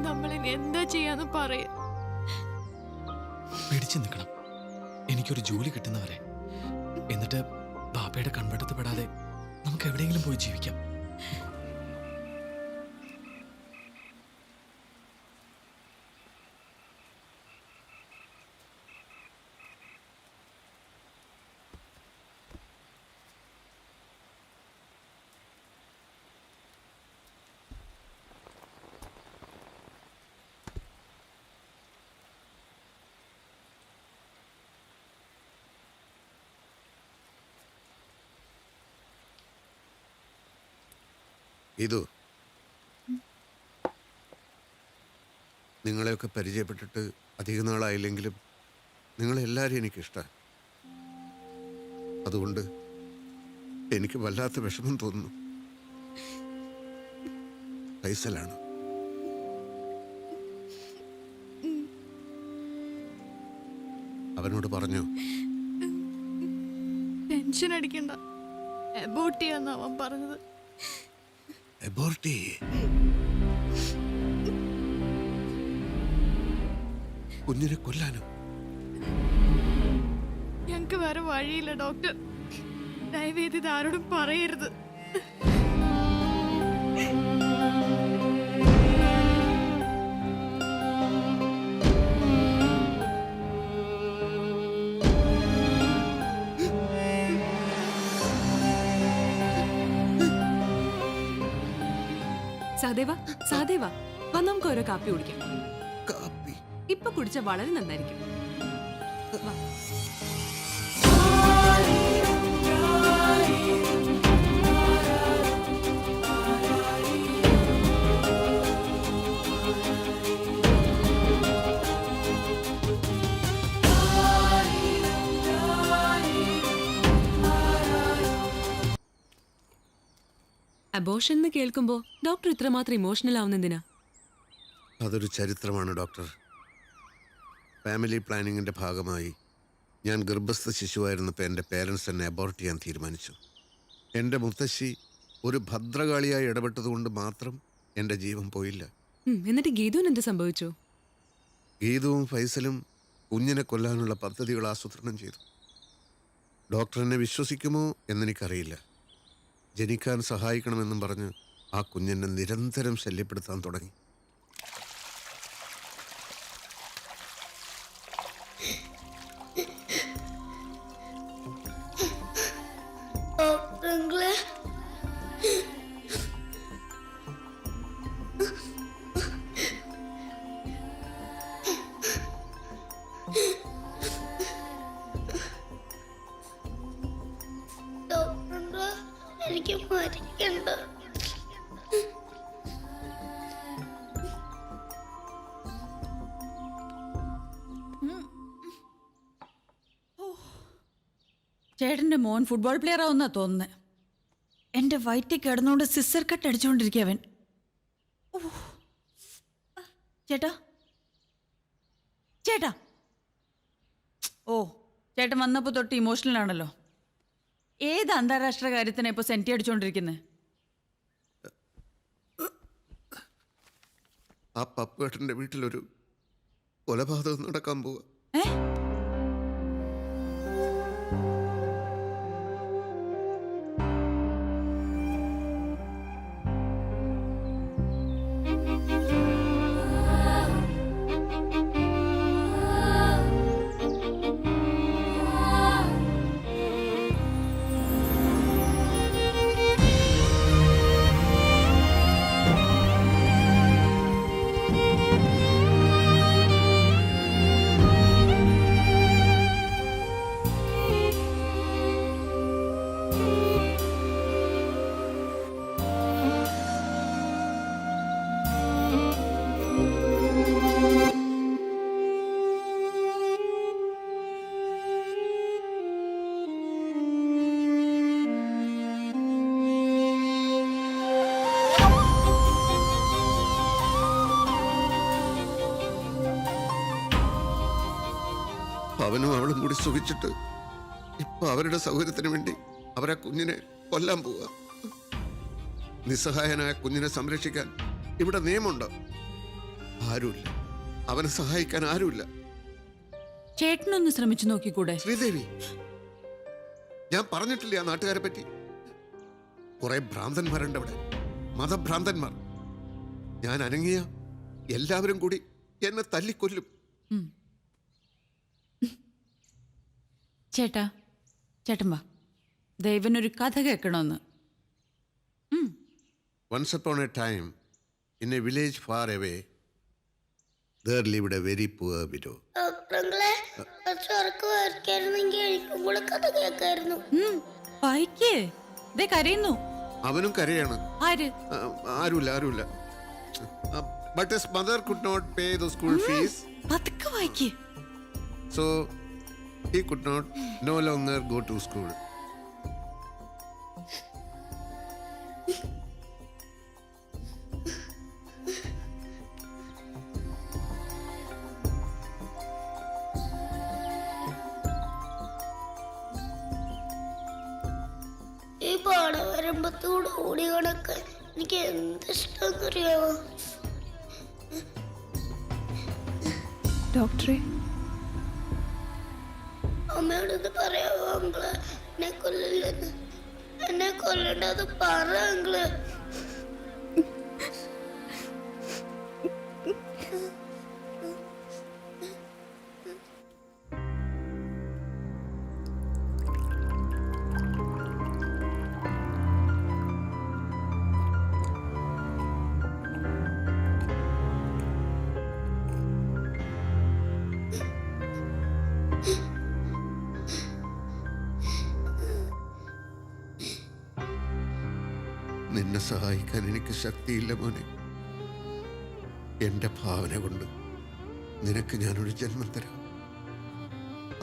നമ്മളിനി എന്താ ചെയ്യാന്ന് പറയ. പിടിച്ചു നിൽക്കണം, എനിക്കൊരു ജോലി കിട്ടുന്നവരെ. എന്നിട്ട് ബാപ്പയുടെ കൺവെട്ടത്ത് പെടാതെ നമുക്ക് എവിടെയെങ്കിലും പോയി ജീവിക്കാം. ഇതു നിങ്ങളെയൊക്കെ പരിചയപ്പെട്ടിട്ട് അധിക നാളായില്ലെങ്കിലും നിങ്ങളെല്ലാവരും എനിക്കിഷ്ടമാണ്. അതുകൊണ്ട് എനിക്ക് വല്ലാത്ത വിഷമം തോന്നുന്നു. ഫൈസലാണ്. അവനോട് പറഞ്ഞോ? ടെൻഷൻ അടിക്കണ്ട, അബോർട്ട് ചെയ്യാന്ന് അവൻ പറഞ്ഞത്. അബോർട്ട് ചെയ്യേ? കുഞ്ഞിനെ കൊല്ലാനോ? ഞങ്ങക്ക് വേറെ വഴിയില്ല ഡോക്ടർ. ദയവേത് ഇത് ആരോടും പറയരുത്. സഹദേവ വാ, നമുക്ക് ഓരോ കാപ്പി കുടിക്കാം. കാപ്പി ഇപ്പൊ കുടിച്ച വളരെ നന്നായിരിക്കും. വാ. അബോർഷൻ എന്ന് കേൾക്കുമ്പോ ഡോക്ടർ ഇത്രമാത്രം ഇമോഷണൽ ആവുന്നെന്തിനാ? അതൊരു ചരിത്രമാണ് ഡോക്ടർ. ഫാമിലി പ്ലാനിങ്ങിൻ്റെ ഭാഗമായി ഞാൻ ഗർഭസ്ഥ ശിശുവായിരുന്നപ്പോൾ എൻ്റെ പേരൻസ് എന്നെ അബോർട്ട് ചെയ്യാൻ തീരുമാനിച്ചു. എൻ്റെ മുത്തശ്ശി ഒരു ഭദ്രകാളിയായി ഇടപെട്ടതുകൊണ്ട് മാത്രം എൻ്റെ ജീവൻ പോയില്ല. എന്നിട്ട് ഗീതുവിന് എന്ത് സംഭവിച്ചു? ഗീതുവും ഫൈസലും കുഞ്ഞിനെ കൊല്ലാനുള്ള പദ്ധതികൾ ആസൂത്രണം ചെയ്തു. ഡോക്ടർ എന്നെ വിശ്വസിക്കുമോ എന്നെനിക്കറിയില്ല. ജനിക്കാൻ സഹായിക്കണമെന്നും പറഞ്ഞ് ആ കുഞ്ഞിനെ നിരന്തരം ശല്യപ്പെടുത്താൻ തുടങ്ങി. എനിക്ക് മരിക്കണ്ട. ചേട്ടന്റെ മോൻ ഫുട്ബോൾ പ്ലെയർ ആവുന്നാ തോന്നുന്നത്. എന്റെ വയറ്റിൽ കിടന്നുകൊണ്ട് സിസർ കട്ട് അടിച്ചുകൊണ്ടിരിക്കുക അവൻ. ചേട്ടാ ചേട്ടാ ഓ ചേട്ടൻ വന്നപ്പോൾ തൊട്ട് ഇമോഷണൽ ആണല്ലോ. ഏത് അന്താരാഷ്ട്ര കാര്യത്തിനാ ഇപ്പൊ സെന്റി അടിച്ചുകൊണ്ടിരിക്കുന്നത്? ആ പപ്പേട്ടൻ്റെ വീട്ടിലൊരു കൊലപാതകം നടക്കാൻ പോവുക. അവനും അവളും കൂടി സുഖിച്ചിട്ട് ഇപ്പൊ അവരുടെ സൗകര്യത്തിന് വേണ്ടി അവരെ കുഞ്ഞിനെ കൊല്ലാൻ പോവുക. നിസ്സഹായനായ കുഞ്ഞിനെ സംരക്ഷിക്കാൻ ഇവിടെ നിയമമുണ്ടോ? ആരുമില്ല. അവനെ സഹായിക്കാൻ ആരുമില്ല. ചേട്ടനൊന്ന് ശ്രമിച്ചു നോക്കിക്കൂടെ? ശ്രീദേവി, ഞാൻ പറഞ്ഞിട്ടില്ല ആ നാട്ടുകാരെ പറ്റി. കുറെ ഭ്രാന്തന്മാരുണ്ട് അവിടെ, മതഭ്രാന്തന്മാർ. ഞാൻ അനങ്ങിയ എല്ലാവരും കൂടി എന്നെ തല്ലിക്കൊല്ലും. ചേട്ടാ ചേട്ടൻ വാ, ദൈവനൊരു കഥ കേൾക്കണമെന്ന്. Once upon a time, in a village far away, there lived a very poor widow. വായിക്കേ, ദേ കരയുന്നു. അവനും കരയാണ്. ആര്? ആരുമില്ല. But his mother could not pay the school fees. പതുക്കെ വായിക്ക്. So he could no longer go to school. ഈ പാടവരമ്പത്തൂടെ ഓടി കിടക്കാൻ എനിക്ക് എന്ത് ഇഷ്ടമെന്നറിയാമോ? ഡോക്ടറെ, അമ്മയോടൊന്ന് പറയാമോ അങ്കിള്? എന്നെ കൊല്ലില്ലെന്ന്. എന്നെ കൊല്ലണ്ടത് പറ അങ്കിള്. നിന്നെ സഹായിക്കാൻ എനിക്ക് ശക്തിയില്ല മോനെ. എന്റെ ഭാവന കൊണ്ട് നിനക്ക് ഞാനൊരു ജന്മം തരാം.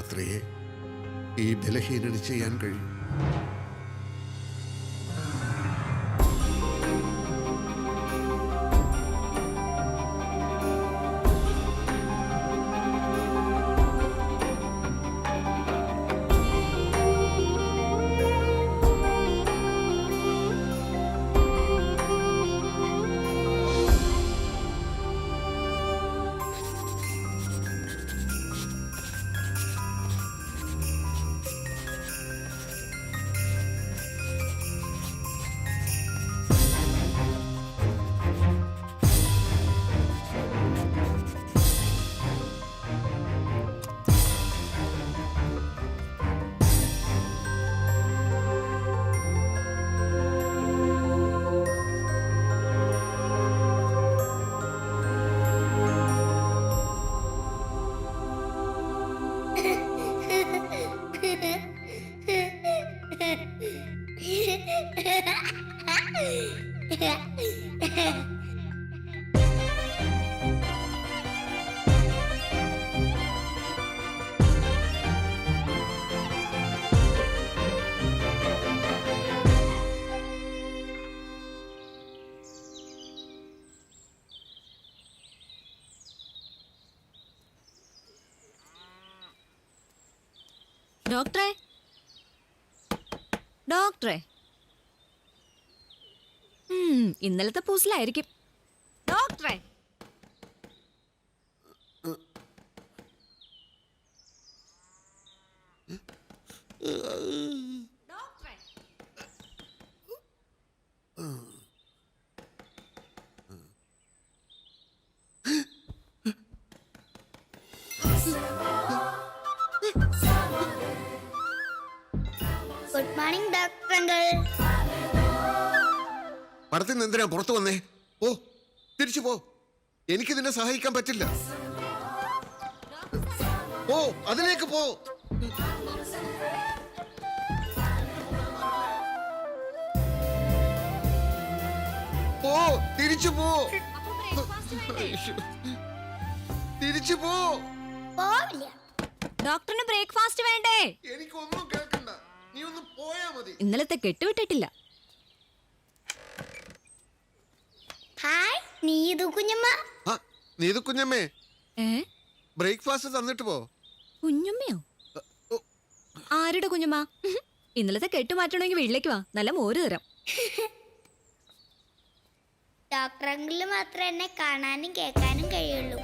അത്രയേ ഈ ബലഹീനന് ചെയ്യാൻ കഴിയും. ഡോക്ടറെ, ഇന്നലത്തെ പൂസിലായിരിക്കും. ഡോക്ടറെ, ഗുഡ് മോർണിംഗ് ഡോക്ടർ അങ്കിൾ. പടത്തിൽ നിന്ന് എന്തിനാ പുറത്തു വന്നേ? ഓ, തിരിച്ചു പോ. എനിക്ക് നിന്നെ സഹായിക്കാൻ പറ്റില്ല. ഓ, അതിലേക്ക് പോ. പോ, തിരിച്ചു പോ. തിരിച്ചു പോ. ഡോക്ടറിന് ബ്രേക്ക്ഫാസ്റ്റ് വേണ്ടേ? എനിക്കൊന്നും കേൾക്കണ്ട. നീ ഒന്ന് പോയാ മതി. ഇന്നലത്തെ കെട്ടുവിട്ടിട്ടില്ല. ഹായ് നീതു കുഞ്ഞമ്മ. നീതു കുഞ്ഞമ്മേ, ബ്രേക്ക്ഫാസ്റ്റ് തന്നിട്ട് പോ. കുഞ്ഞമ്മയോ? ആരുടെ കുഞ്ഞമ്മ? ഇന്നലത്തെ കെട്ടു മാറ്റണമെങ്കിൽ വീട്ടിലേക്ക് വാ, നല്ല മോര് തരാം. ഡോക്ടർ അങ്കിളിന് മാത്രമേ എന്നെ കാണാനും കേൾക്കാനും കഴിയുള്ളൂ.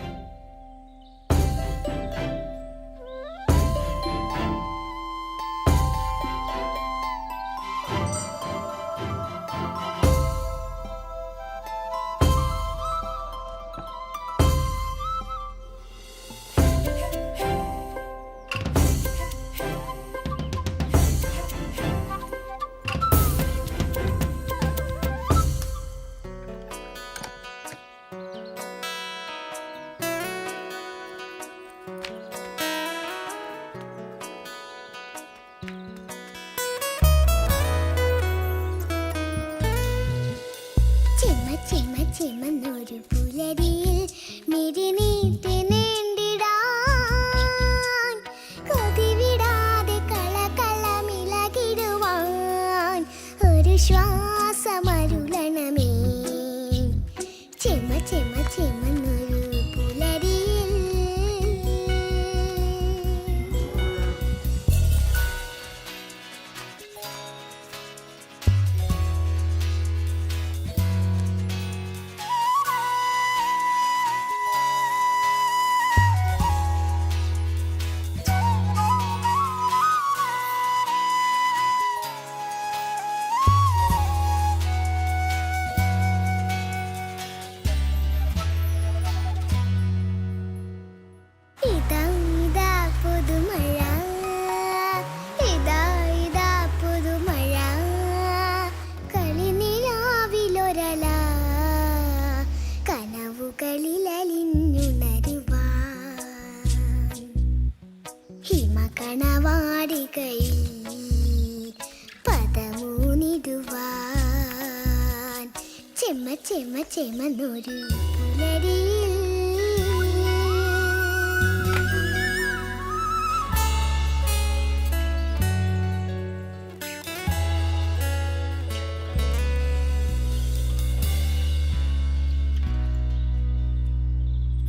ചെമ ചെമന്നൊരു പുലരിയിൽ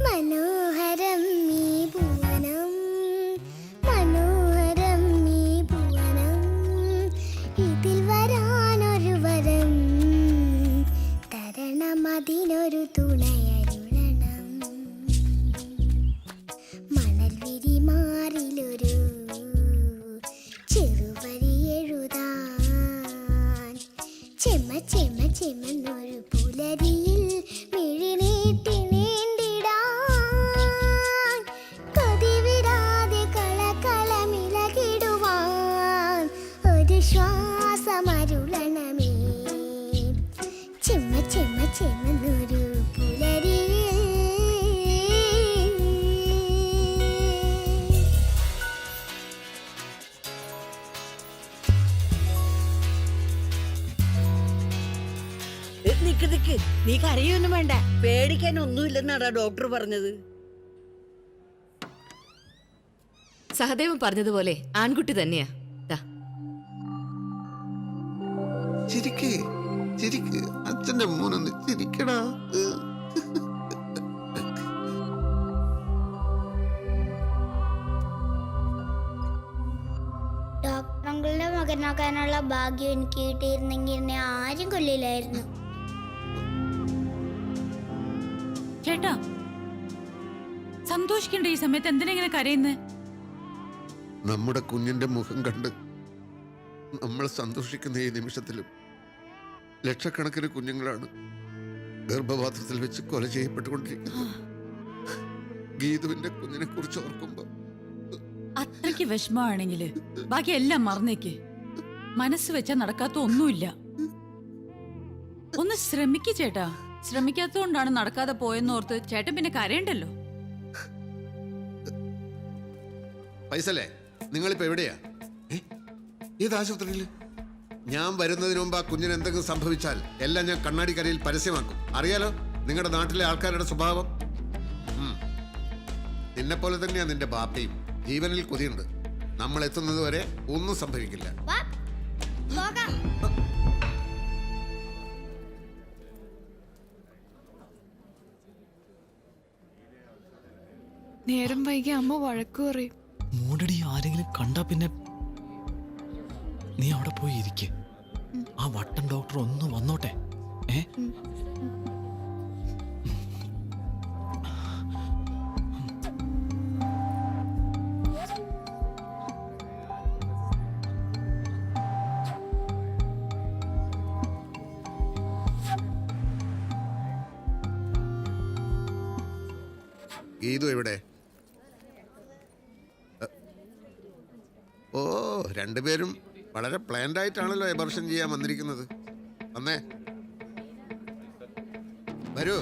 മനോഹരം ഈ ഭുവനം, മനോഹരം ഈ ഭുവനം, ഇതിൽ വരാനൊരു വരം തരണം, അതിനൊരു തുണയരുളണം. മണൽ വിരി മാറിലൊരു ചെറുവരി എഴുതാൻ, ചെമ ചെമ ചെമെന്നൊരു പുലരിയിൽ മിഴിനീട്ടി നീണ്ടിടാൻ, കൊതിവിടാതെ കളകളമിളകിടുവാൻ ഒരു ശ്വാസമരുളണമേ. ചെമ ചെമ ചെമെന്നൊരു പുലരിയിൽ. നിക്ക് നിക്ക്, നീ കരയൊന്നും വേണ്ട, പേടിക്കാൻ ഒന്നുമില്ലെന്നാടാ ഡോക്ടർ പറഞ്ഞത്. സഹദേവൻ പറഞ്ഞതുപോലെ ആൺകുട്ടി തന്നെയാ. ദാ. ചിരിക്ക് ചിരിക്ക്, അച്ഛന്റെ മോനൊന്ന് ചിരിക്കടാ. ഡോക്ടർ അങ്കിളിന്റെ മകനാക്കാനുള്ള ഭാഗ്യം എനിക്ക് കിട്ടിയിരുന്നെങ്കിൽ എന്നെ ആരും കൊല്ലില്ലായിരുന്നു. ചേട്ടാ, സന്തോഷിക്കണ്ട ഈ സമയത്ത് എന്തിനാ ഇങ്ങനെ കരയുന്നത്? നമ്മുടെ കുഞ്ഞിന്റെ മുഖം കണ്ട് നമ്മൾ സന്തോഷിക്കുന്ന ഈ നിമിഷത്തിലും ലക്ഷക്കണക്കിന് കുഞ്ഞുങ്ങളാണ് ഗർഭപാത്രത്തിൽ വെച്ച് കൊല ചെയ്യപ്പെട്ടുകൊണ്ടിരിക്കുന്നത്. ഗീതുവിന്റെ കുഞ്ഞിനെ കുറിച്ച് ഓർക്കുമ്പോ അത്രയ്ക്ക് വിഷമമാണെങ്കില് ബാക്കി എല്ലാം മറന്നേക്ക്. മനസ്സ് വെച്ചാ നടക്കാത്ത ഒന്നുമില്ല. ഒന്ന് ശ്രമിക്ക് ചേട്ടാ. ശ്രമിക്കാത്തതുകൊണ്ടാണ് നടക്കാതെ പോയെന്നോർത്ത് ചേട്ടൻ പിന്നെ കരയണ്ടല്ലോ. പൈസല്ലേ, നിങ്ങളിപ്പോ എവിടെയാ? ഏത് ആശുപത്രിയിൽ? ഞാൻ വരുന്നതിന് മുമ്പ് ആ കുഞ്ഞിന് എന്തെങ്കിലും സംഭവിച്ചാൽ എല്ലാം ഞാൻ കണ്ണാടിക്കരയിൽ പരസ്യമാക്കും. അറിയാലോ നിങ്ങളുടെ നാട്ടിലെ ആൾക്കാരുടെ സ്വഭാവം. നിന്നെ പോലെ തന്നെയാ നിന്റെ ബാപ്പയും. ജീവനിൽ കൊതിയുണ്ട്. നമ്മൾ എത്തുന്നത് വരെ ഒന്നും സംഭവിക്കില്ല. നേരം വൈകി അമ്മ വഴക്കു പറയും. മൂടടി, ആരെങ്കിലും കണ്ടാ പിന്നെ നീ അവിടെ പോയി ഇരിക്ക്. ആ വട്ടൻ ഡോക്ടർ ഒന്ന് വന്നോട്ടെ. ഗീതു എവിടെ? ഓ, രണ്ടുപേരും വളരെ പ്ലാൻഡ് ആയിട്ടാണല്ലോ എബർഷൻ ചെയ്യാൻ വന്നിരിക്കുന്നത്. വന്നേ, വരൂ.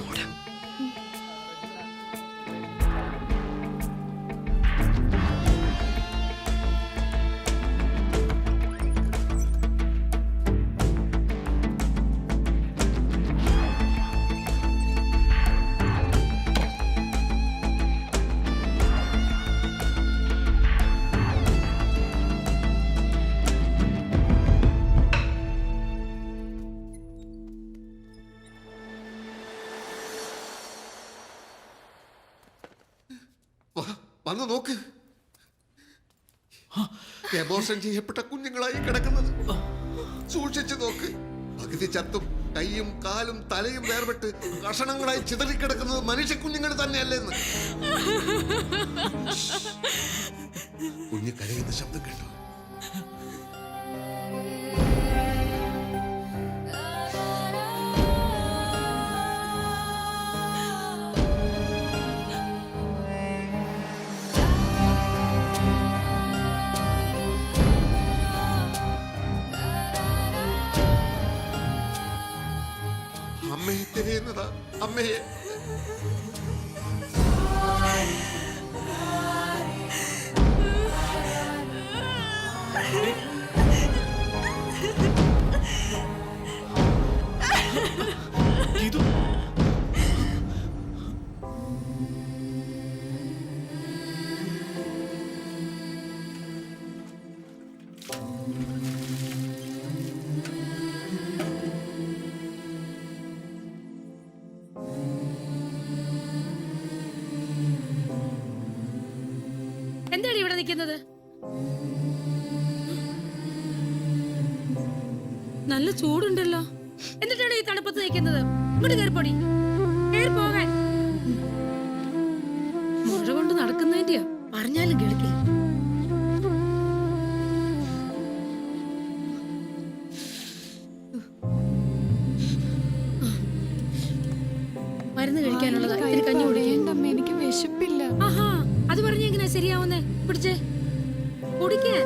വന്ന് നോക്ക്, എബോർഷൻ ചെയ്യപ്പെട്ട കുഞ്ഞുങ്ങളായി കിടക്കുന്നത്. സൂക്ഷിച്ചു നോക്ക്. പകുതി ചത്തും കൈയും കാലും തലയും വേർപെട്ട് കഷണങ്ങളായി ചിതറിക്കിടക്കുന്നത് മനുഷ്യ കുഞ്ഞുങ്ങൾ തന്നെയല്ലെന്ന്. കുഞ്ഞ് കരയുന്ന ശബ്ദം കേട്ടോ? അമ്മയെ തിരയുന്നതാ, അമ്മയെ. ഗീതു എന്താണ് ഇവിടെ നിൽക്കുന്നത്? നല്ല ചൂടുണ്ടല്ലോ. എന്നിട്ടാണ് ഈ തണുപ്പത്ത് നിൽക്കുന്നത്? ഇങ്ങോട്ട് കയറിപ്പോടി, കയറി പോകാൻ. മുഴ കൊണ്ട് നടക്കുന്നതിന്റെയാ, പറഞ്ഞാലും കേൾക്കില്ല. മരുന്ന് കഴിക്കാനുള്ളതാ, ഇത്തിരി കഞ്ഞി കുടിക്കും. എനിക്ക് വിശപ്പില്ല. ആഹാ, അത് പറഞ്ഞെങ്ങനെ ശരിയാവുന്നേ? പിടിച്ചേ, കുടിക്കാൻ.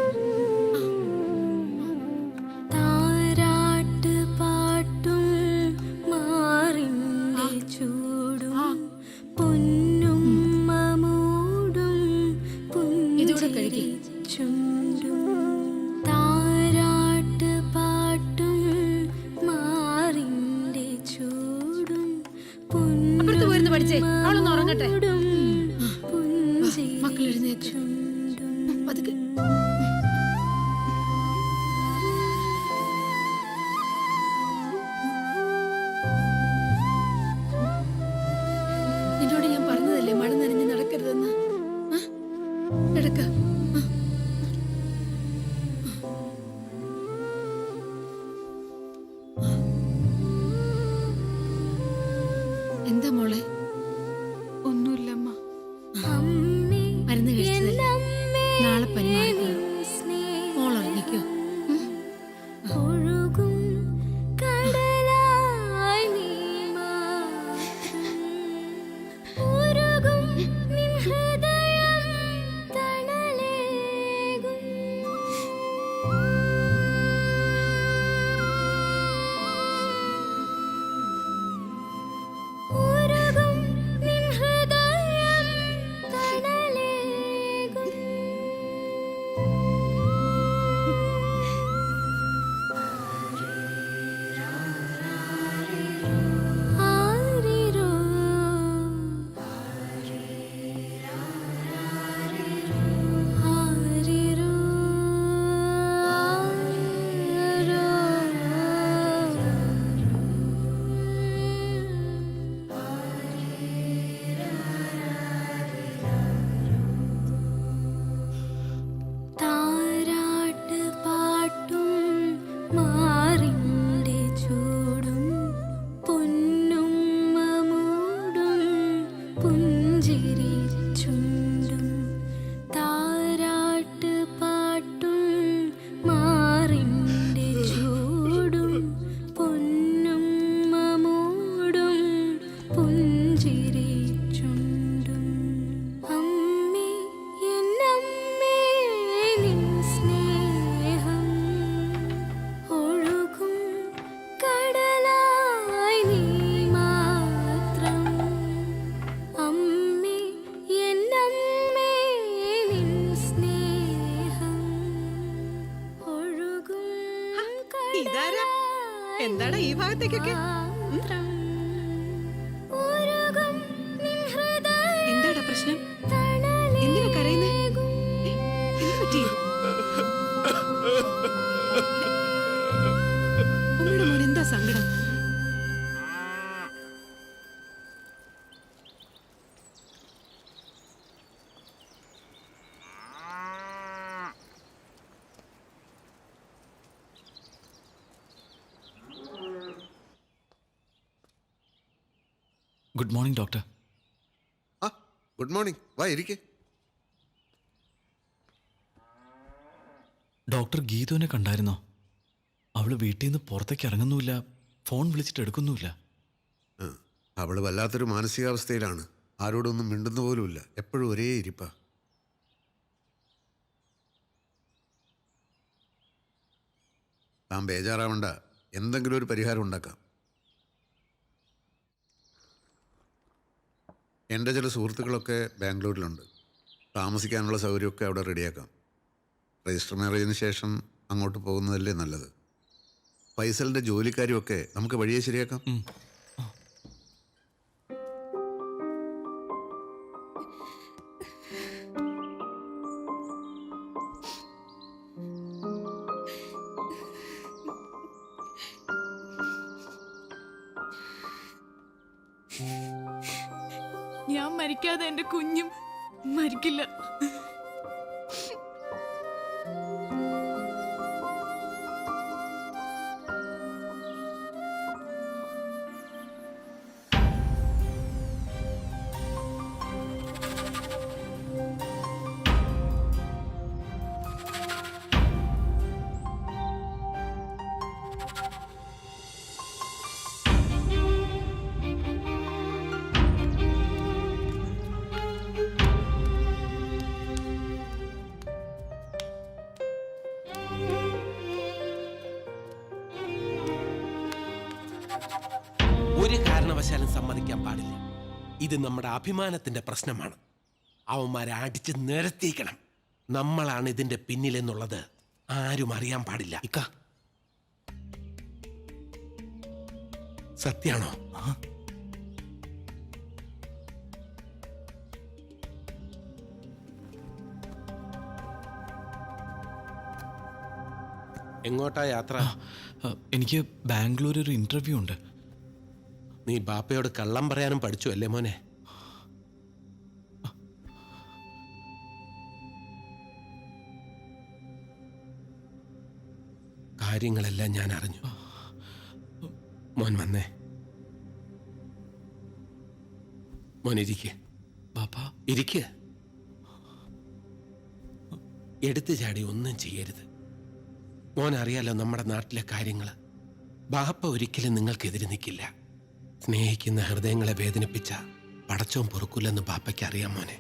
അപ്പുറത്ത് പോയിരുന്നു പഠിച്ചേ, അവളൊന്ന് ഉറങ്ങട്ടെ. മക്കൾ എഴുന്നേറ്റു. പതുക്കെ. നിന്നോട് ഞാൻ പറഞ്ഞതല്ലേ മഴ നനഞ്ഞ് നടക്കരുതെന്ന്. എടുക്ക. എന്താ മോളെ? ഒന്നുമില്ലമ്മ. മരുന്ന് കഴിച്ചതല്ലേ, നാളെ പനി മാറി. മോൾ ഉറങ്ങിക്കോ. എന്താടാ ഈ ഭാഗത്തേക്കൊക്കെ? എന്താടാ പ്രശ്നം? എന്തിനാ കരയുന്നേ? എന്ത് പറ്റി? ഉമ്മയുടെ മോൻ എന്താ സങ്കടം? Good morning doctor. ആ, ഗുഡ് മോർണിംഗ്. വാ ഇരിക്കേ. ഡോക്ടർ ഗീതുവിനെ കണ്ടായിരുന്നോ? അവള് വീട്ടിൽ നിന്ന് പുറത്തേക്ക് ഇറങ്ങുന്നുമില്ല, ഫോൺ വിളിച്ചിട്ട് എടുക്കുന്നുമില്ല. അവള് വല്ലാത്തൊരു മാനസികാവസ്ഥയിലാണ്. ആരോടൊന്നും മിണ്ടുന്ന പോലുമില്ല. എപ്പോഴും ഒരേ ഇരിപ്പാ. താൻ ബേജാറാവണ്ട, എന്തെങ്കിലും ഒരു പരിഹാരം ഉണ്ടാക്കാം. എൻ്റെ ചില സുഹൃത്തുക്കളൊക്കെ ബാംഗ്ലൂരിലുണ്ട്. താമസിക്കാനുള്ള സൗകര്യമൊക്കെ അവിടെ റെഡിയാക്കാം. രജിസ്റ്റർ മാരേജിന് ശേഷം അങ്ങോട്ട് പോകുന്നതല്ലേ നല്ലത്. ഫൈസലിൻ്റെ ജോലിക്കാരുമൊക്കെ നമുക്ക് വഴിയെ ശരിയാക്കാം. മരിക്കാതെ എന്റെ കുഞ്ഞും മരിക്കില്ല. ഒരു കാരണവശാലും സമ്മതിക്കാൻ പാടില്ല. ഇത് നമ്മുടെ അഭിമാനത്തിന്റെ പ്രശ്നമാണ്. അവന്മാരെ അടിച്ച് നിരത്തിക്കണം. നമ്മളാണ് ഇതിന്റെ പിന്നിലെന്നുള്ളത് ആരും അറിയാൻ പാടില്ല. സത്യാണോ? എങ്ങോട്ടാ യാത്ര? എനിക്ക് ബാംഗ്ലൂർ ഒരു ഇന്റർവ്യൂ ഉണ്ട്. നീ ബാപ്പയോട് കള്ളം പറയാനും പഠിച്ചു അല്ലേ മോനെ? കാര്യങ്ങളെല്ലാം ഞാൻ അറിഞ്ഞു. മോൻ വന്നേ. മോൻ ഇരിക്ക്. ബാപ്പ ഇരിക്ക്. എടുത്തു ചാടി ഒന്നും ചെയ്യരുത്. മോൻ അറിയാലോ നമ്മുടെ നാട്ടിലെ കാര്യങ്ങൾ. ബാപ്പ ഒരിക്കലും നിങ്ങൾക്കെതിരെ നിൽക്കില്ല. സ്നേഹിക്കുന്ന ഹൃദയങ്ങളെ വേദനിപ്പിച്ച പടച്ചോൻ പൊറുക്കില്ലെന്ന് ബാപ്പയ്ക്ക് അറിയാം മോനെ.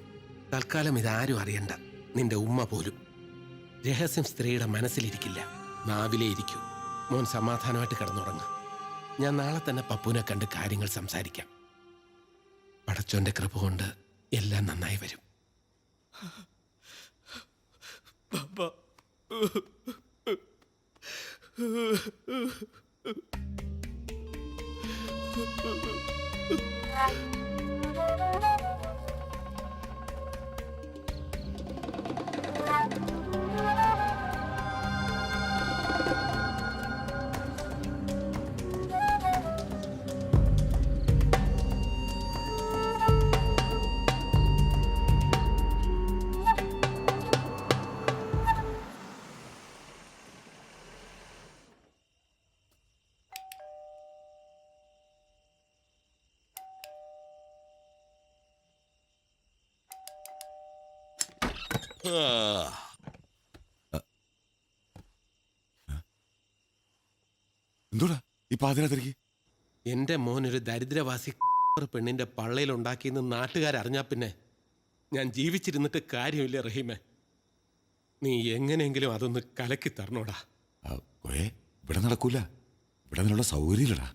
തൽക്കാലം ഇതാരും അറിയണ്ട, നിന്റെ ഉമ്മ പോലും. രഹസ്യം സ്ത്രീയുടെ മനസ്സിലിരിക്കില്ല, നാവിലേ ഇരിക്കൂ. മോൻ സമാധാനമായിട്ട് കിടന്നുറങ്ങും. ഞാൻ നാളെ തന്നെ പപ്പുവിനെ കണ്ട് കാര്യങ്ങൾ സംസാരിക്കാം. പടച്ചോന്റെ കൃപ കൊണ്ട് എല്ലാം നന്നായി വരും. എന്തോടാ ഈ പാതിരാതിരിക്ക്? എന്റെ മോൻ ഒരു ദരിദ്രവാസി പെണ്ണിന്റെ പള്ളയിൽ ഉണ്ടാക്കിയെന്ന് നാട്ടുകാരറിഞ്ഞാ പിന്നെ ഞാൻ ജീവിച്ചിരുന്നിട്ട് കാര്യമില്ല റഹീമെ. നീ എങ്ങനെയെങ്കിലും അതൊന്ന് കലക്കി തരണോടാ. ഇവിടെ നടക്കൂല, ഇവിടെ അതിനുള്ള സൗകര്യമില്ലടാ.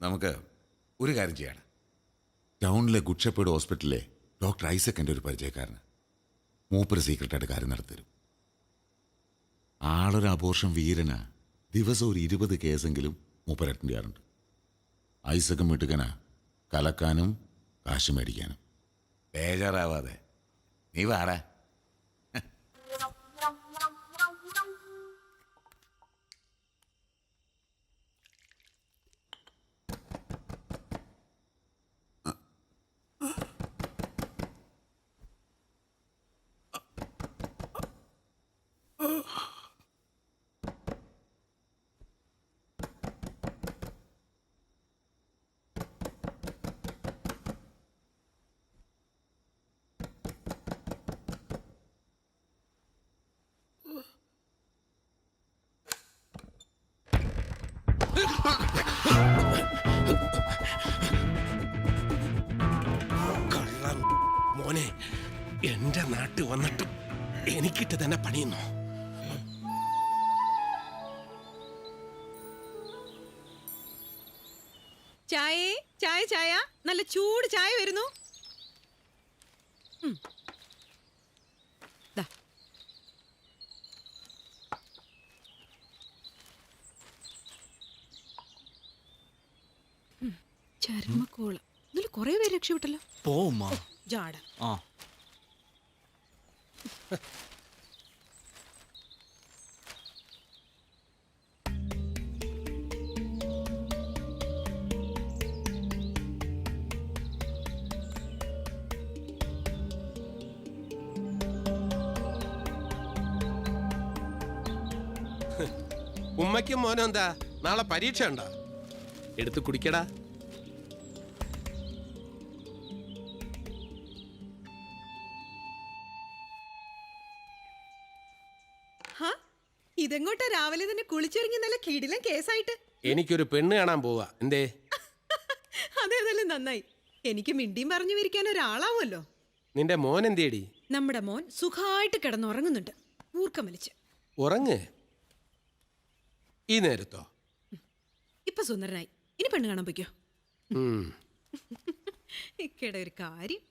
നമുക്ക് ഒരു കാര്യം ചെയ്യണം. ടൗണിലെ ഗുഡ് ഷെപ്പേർഡ് ഹോസ്പിറ്റലിലെ ഡോക്ടർ ഐസക് എൻ്റെ ഒരു പരിചയക്കാരന്. മൂപ്പര് സീക്രട്ടായിട്ട് കാര്യം നടത്തരും. ആളൊരു അബോർഷൻ വീരനാ. ദിവസം ഒരു 20 കേസെങ്കിലും മൂപ്പര് അറ്റൻഡ് ചെയ്യാറുണ്ട്. ഐസക്കും മിട്ടുക്കനാ, കലക്കാനും കാശ് മേടിക്കാനും. ബേജാറാവാതെ നീ വാടാ. കള്ളം മോനെ, എന്റെ നാട്ടിൽ വന്നിട്ടും എനിക്കിട്ട് തന്നെ പണിയുന്നു. ചായ ചായ ചായ, നല്ല ചൂട് ചായ വരുന്നു. ചർമ്മക്കോള് ഇതിൽ കുറെ പേര് രക്ഷപ്പെട്ടല്ലോ. പോമ്മ ജാട. ആ ഉമ്മയ്ക്കും മോനും എന്താ നാളെ പരീക്ഷ ഉണ്ടോ? എടുത്ത് കുടിക്കടാ. ഇതെങ്ങോട്ടാ രാവിലെ തന്നെ കുളിച്ചൊരുങ്ങി നല്ല കിടിലൻ കേസായിട്ട്? എനിക്കൊരു പെണ്ണ് കാണാൻ പോവാ. എന്തേ? അതേതായാലും നന്നായി. എനിക്ക് മിണ്ടിയും പറഞ്ഞു വിരിക്കാൻ ഒരാളാവുമല്ലോ. നിന്റെ മോൻ എന്തേടി? നമ്മുടെ മോൻ സുഖമായിട്ട് കിടന്നുറങ്ങുന്നുണ്ട്, ഊർക്കം വലിച്ച്. ഉറങ്ങ്. ഈ നേരത്തോ? ഇപ്പൊ സുന്ദരനായി. ഇനി പെണ്ണ് കാണാൻ പോയിക്കോ. ഇക്കടെ ഒരു കാര്യം.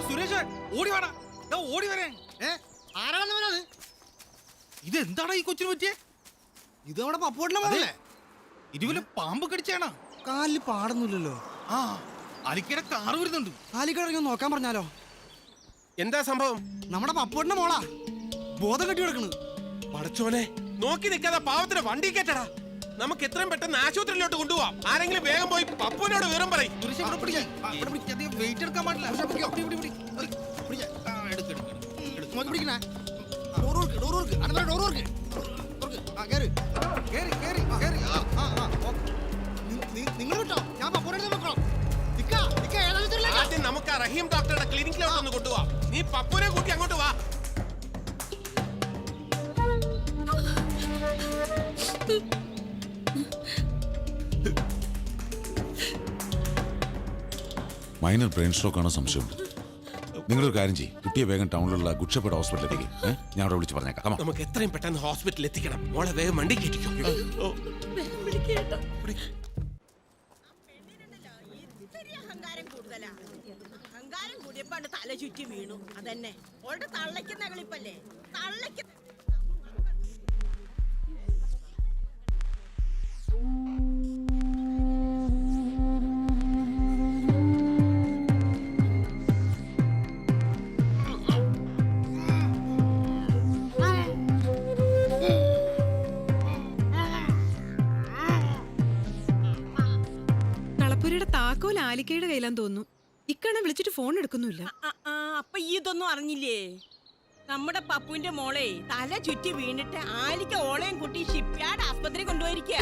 സുരേഷ് ഓടി വേണം, ഓടി വരേ. ആരാണെന്നവനത്? ഇതെന്താടാ ഈ കൊച്ചിന് പറ്റിയേ? ഇത് നമ്മുടെ പപ്പോട്ടിലെ മോളല്ലേ? ഇരുവല്ല പാമ്പ് കടിച്ചാണോ? കാലിൽ പാടുന്നില്ലല്ലോ. ആ അലിക്കയുടെ കാറ് വരുന്നുണ്ട്. കാലിക്കട നോക്കാൻ പറഞ്ഞാലോ? എന്താ സംഭവം? നമ്മുടെ പപ്പോട്ടിന്റെ മോളാ ബോധം കെട്ടി കിടക്കണ്. പടച്ചോനെ, നോക്കി നിൽക്കാതെ പാവത്തിന് വണ്ടി കേട്ടടാ. നമുക്ക് എത്രയും പെട്ടെന്ന് ആശുപത്രിയിലോട്ട് കൊണ്ടുപോവാം. ആരെങ്കിലും വേഗം പോയി പപ്പുവിനോട് വിവരം പറയും. വെയിറ്റ് എടുക്കാൻ പാടില്ല. നിങ്ങൾ വിട്ടോ, ഞാൻ ആദ്യം നമുക്ക് ആ റഹീം ഡോക്ടറുടെ ക്ലിനിക്കിലോട്ട് ഒന്ന് കൊണ്ടുപോവാം. നീ പപ്പുനെ കൂട്ടി അങ്ങോട്ട് വാ. മൈനർ ബ്രെയിൻ സ്ട്രോക്ക് ആണോ സംശയമുണ്ട്. നിങ്ങളൊരു കാര്യം ചെയ്യും, കുട്ടിയെ വേഗം ടൗണിലുള്ള ഗുഡ്ഷപ്പേട്ട് ഹോസ്പിറ്റലിലേക്ക് ഞാൻ അവിടെ വിളിച്ച് പറഞ്ഞേക്കാം. നമുക്ക് എത്രയും പെട്ടെന്ന് ഹോസ്പിറ്റലിൽ എത്തിക്കണം. മോളെ വേഗം വണ്ടി കയറ്റിക്കോ. അഹങ്കാരം കൂടിയപ്പോ തല ചുറ്റി വീണു. അതന്നെ ഓളുടെ തള്ളയ്ക്കുന്ന കളിപ്പല്ലേ. തള്ളയ്ക്ക് താക്കോൽ ആലിക്കയുടെ കയ്യിലാന്ന് തോന്നുന്നു. ഇക്കണ വിളിച്ചിട്ട് ഫോൺ എടുക്കുന്നില്ല. അപ്പൊ ഈ ഇതൊന്നും അറിഞ്ഞില്ലേ? നമ്മുടെ പപ്പുവിന്റെ മോളെ തല ചുറ്റി വീണിട്ട് ആലിക്ക ഓളയും കുട്ടി ഷിപ്പ്യാർഡ് ആസ്പത്രി കൊണ്ടുപോയിരിക്കുക.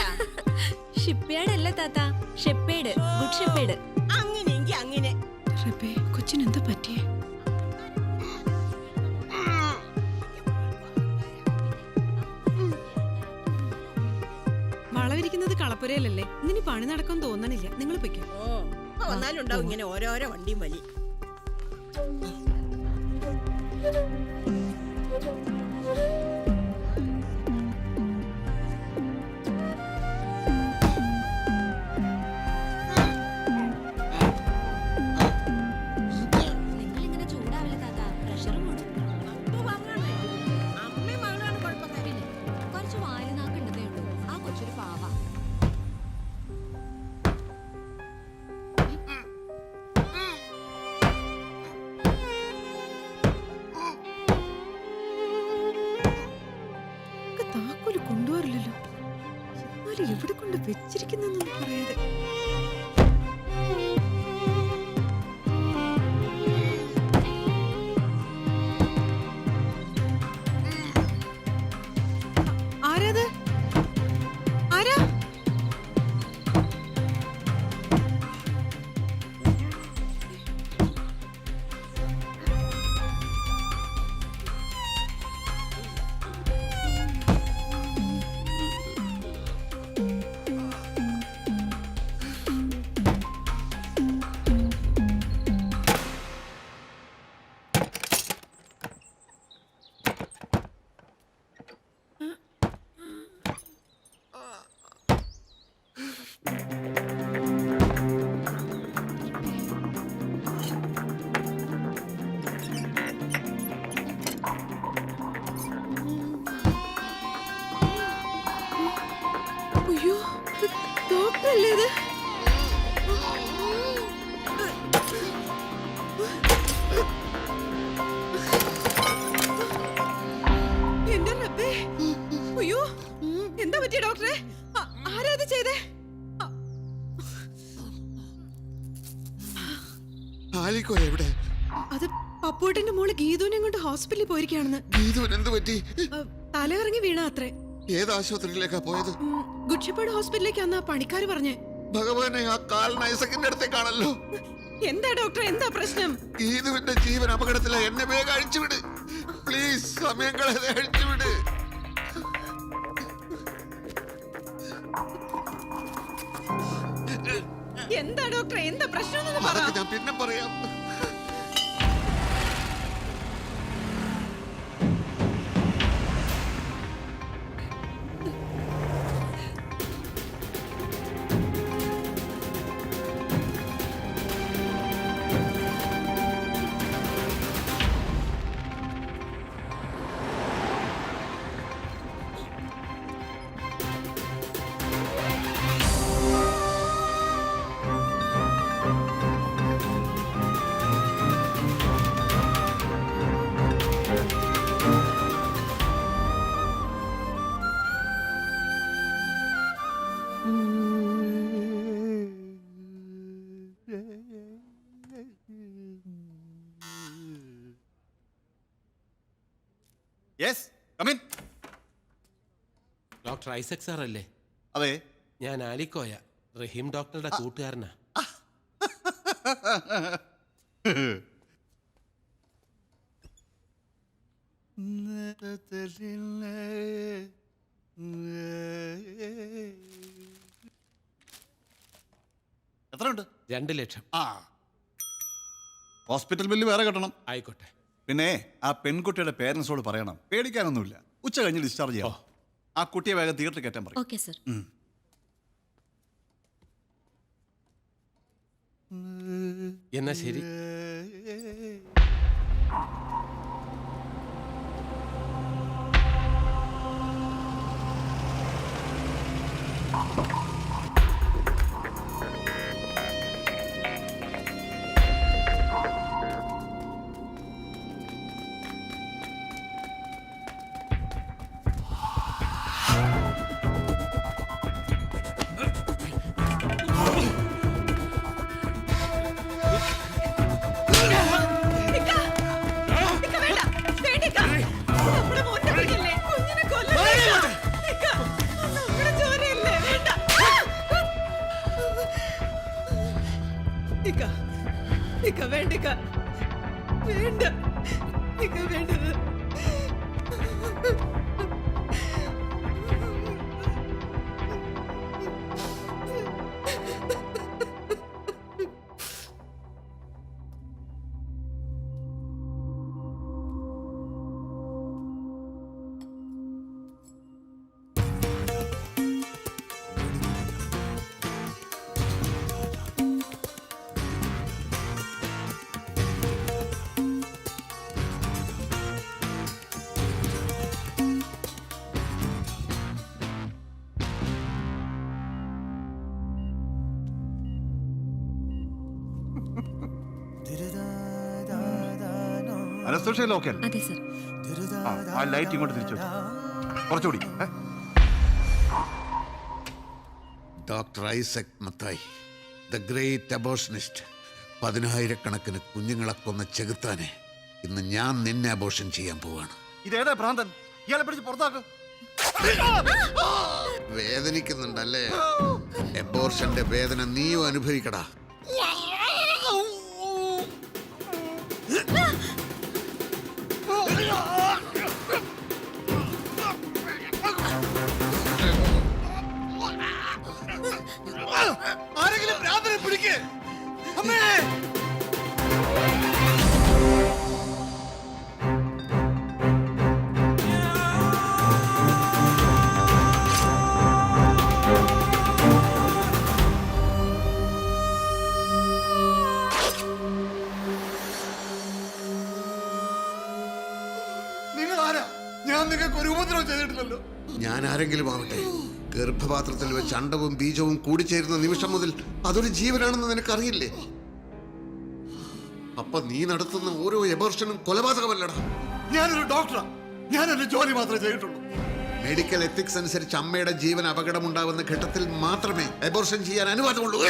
ഷിപ്പ്യാർഡ് അല്ല താത്ത, ഷെപ്പേഡ്, ഗുഡ് ഷെപ്പേഡ്. അങ്ങനെയെങ്കിൽ അങ്ങനെ. കൊച്ചിന് എന്താ പറ്റിയേ? വളവിരിക്കുന്നത് കളപ്പുരയിലല്ലേ, ഇനി പണി നടക്കാൻ തോന്നണില്ല. നിങ്ങൾ പൊയ്ക്കോ. വന്നാലും ഉണ്ടാവും ഇങ്ങനെ ഓരോരോ വണ്ടിയും വലി. താക്കോല് കൊണ്ടുപോരില്ലല്ലോ. എവിടെ കൊണ്ട് വെച്ചിരിക്കുന്നൊന്നും പറയാതെ. ആരാത്? ആരാ? മോളല്ലേ ഇത്? എന്റെ റബ്ബേ. അയ്യോ, എന്താ പറ്റിയ ഡോക്ടറെ? ആരാ ഇത് ചെയ്തേ? എവിടെ? അത് പപ്പുവേട്ടന്റെ മോള് ഗീതുവിനെ കൊണ്ട് ഹോസ്പിറ്റലിൽ പോയിരിക്കുകയാണെന്ന്. ഗീതുവിന് എന്ത് പറ്റി? തലകറങ്ങി വീണ അത്രേ. ഏത് ആശുപത്രിയിലേക്കാ പോയത്? ഗുഡ്ഷെപ്പേർഡ് ഹോസ്പിറ്റലിലേക്കാന്നാ പണിക്കാര് പറഞ്ഞേ. ഭഗവാനെ, ആ കാലിന് ഐസക്കിന്റെ അടുത്തേക്കാണല്ലോ. എന്താ ഡോക്ടർ, എന്താ പ്രശ്നം? ഗീതുവിന്റെ ജീവൻ അപകടത്തില. എന്നെ വേഗം അഴിച്ചുവിട് പ്ലീസ്. സമയം കളയാതെ അഴിച്ചുവിട്. എന്താ ഡോക്ടർ, എന്താ പ്രശ്നം? ഞാൻ പിന്നെ പറയാം. Yes, come in. Doctor Isaac sir അല്ലേ? അതെ. ഞാൻ ആലിക്കോയ, റഹീം ഡോക്ടറുടെ കൂട്ടുകാരനാ. എത്രയുണ്ട്? 2 ലക്ഷം. ഹോസ്പിറ്റൽ ബില്ല് വേറെ കെട്ടണം. ആയിക്കോട്ടെ. പിന്നെ ആ പെൺകുട്ടിയുടെ പേരൻസോട് പറയണം, പേടിക്കാനൊന്നുമില്ല, ഉച്ച കഴിഞ്ഞ് ഡിസ്ചാർജ് ചെയ്യാം. ആ കുട്ടിയെ വേഗം തിയേറ്ററിൽ കയറ്റാൻ പറയും. Okay sir. എന്നാ ശരി. അതെ സർ. ആ ലൈറ്റ് ഇങ്ങോട്ട് തിരിച്ചു കുറച്ചുകൂടി. Doctor Isaac Mathai, the great abortionist. 10,000-കണക്കിന് കുഞ്ഞുങ്ങളെ കൊന്ന ചെകുത്താനെ ഇന്ന് ഞാൻ നിന്നെ അബോഷൻ ചെയ്യാൻ പോവാണ്. ഇതേതാ ഭ്രാന്തൻ? ഇയാളെ പിടിച്ച് പുറത്താക്ക്. വേദനിക്കുന്നുണ്ടല്ലേ? അബോർഷന്റെ വേദന നീയും അനുഭവിക്കടാ. ആരെങ്കിലും ഭ്രാന്തനെ പിടിക്ക്. അമ്മേ, നിങ്ങൾ ആരാ? ഞാൻ നിങ്ങൾക്ക് ഒരു ഉപദ്രവം ചെയ്തിട്ടില്ലല്ലോ. ഞാൻ ആരെങ്കിലും ആവട്ടെ, ഗർഭപാത്രത്തിൽ വെച്ച് അണ്ടവും ബീജവും കൂടിച്ചേരുന്ന നിമിഷം മുതൽ അതൊരു ജീവനാണെന്ന് നിനക്കറിയില്ലേ? അപ്പൊ നീ നടത്തുന്ന ഓരോ എബോർഷനും കൊലപാതകമല്ലടാ. ഞാനൊരു ഡോക്ടറാ, ഞാനൊരു ജോലി മാത്രമേ ചെയ്തിട്ടുള്ളൂ. മെഡിക്കൽ എത്തിക്സ് അനുസരിച്ച് അമ്മയുടെ ജീവൻ അപകടമുണ്ടാവുന്ന ഘട്ടത്തിൽ മാത്രമേ എബോർഷൻ ചെയ്യാൻ അനുവാദമുള്ളൂ.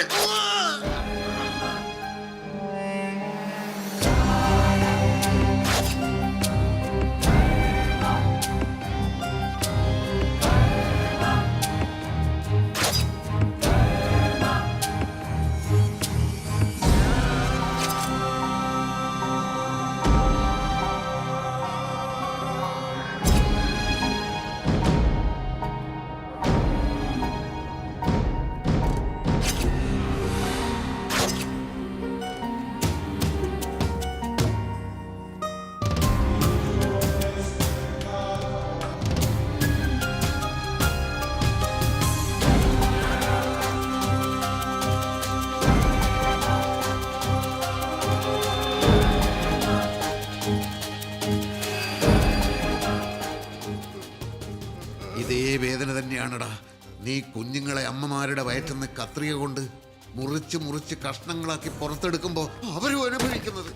ഇതേ വേദന തന്നെയാണടാ നീ കുഞ്ഞുങ്ങളെ അമ്മമാരുടെ വയറ്റുന്ന കത്രിക കൊണ്ട് മുറിച്ച് മുറിച്ച് കഷ്ണങ്ങളാക്കി പുറത്തെടുക്കുമ്പോ അവരും അനുഭവിക്കുന്നത്.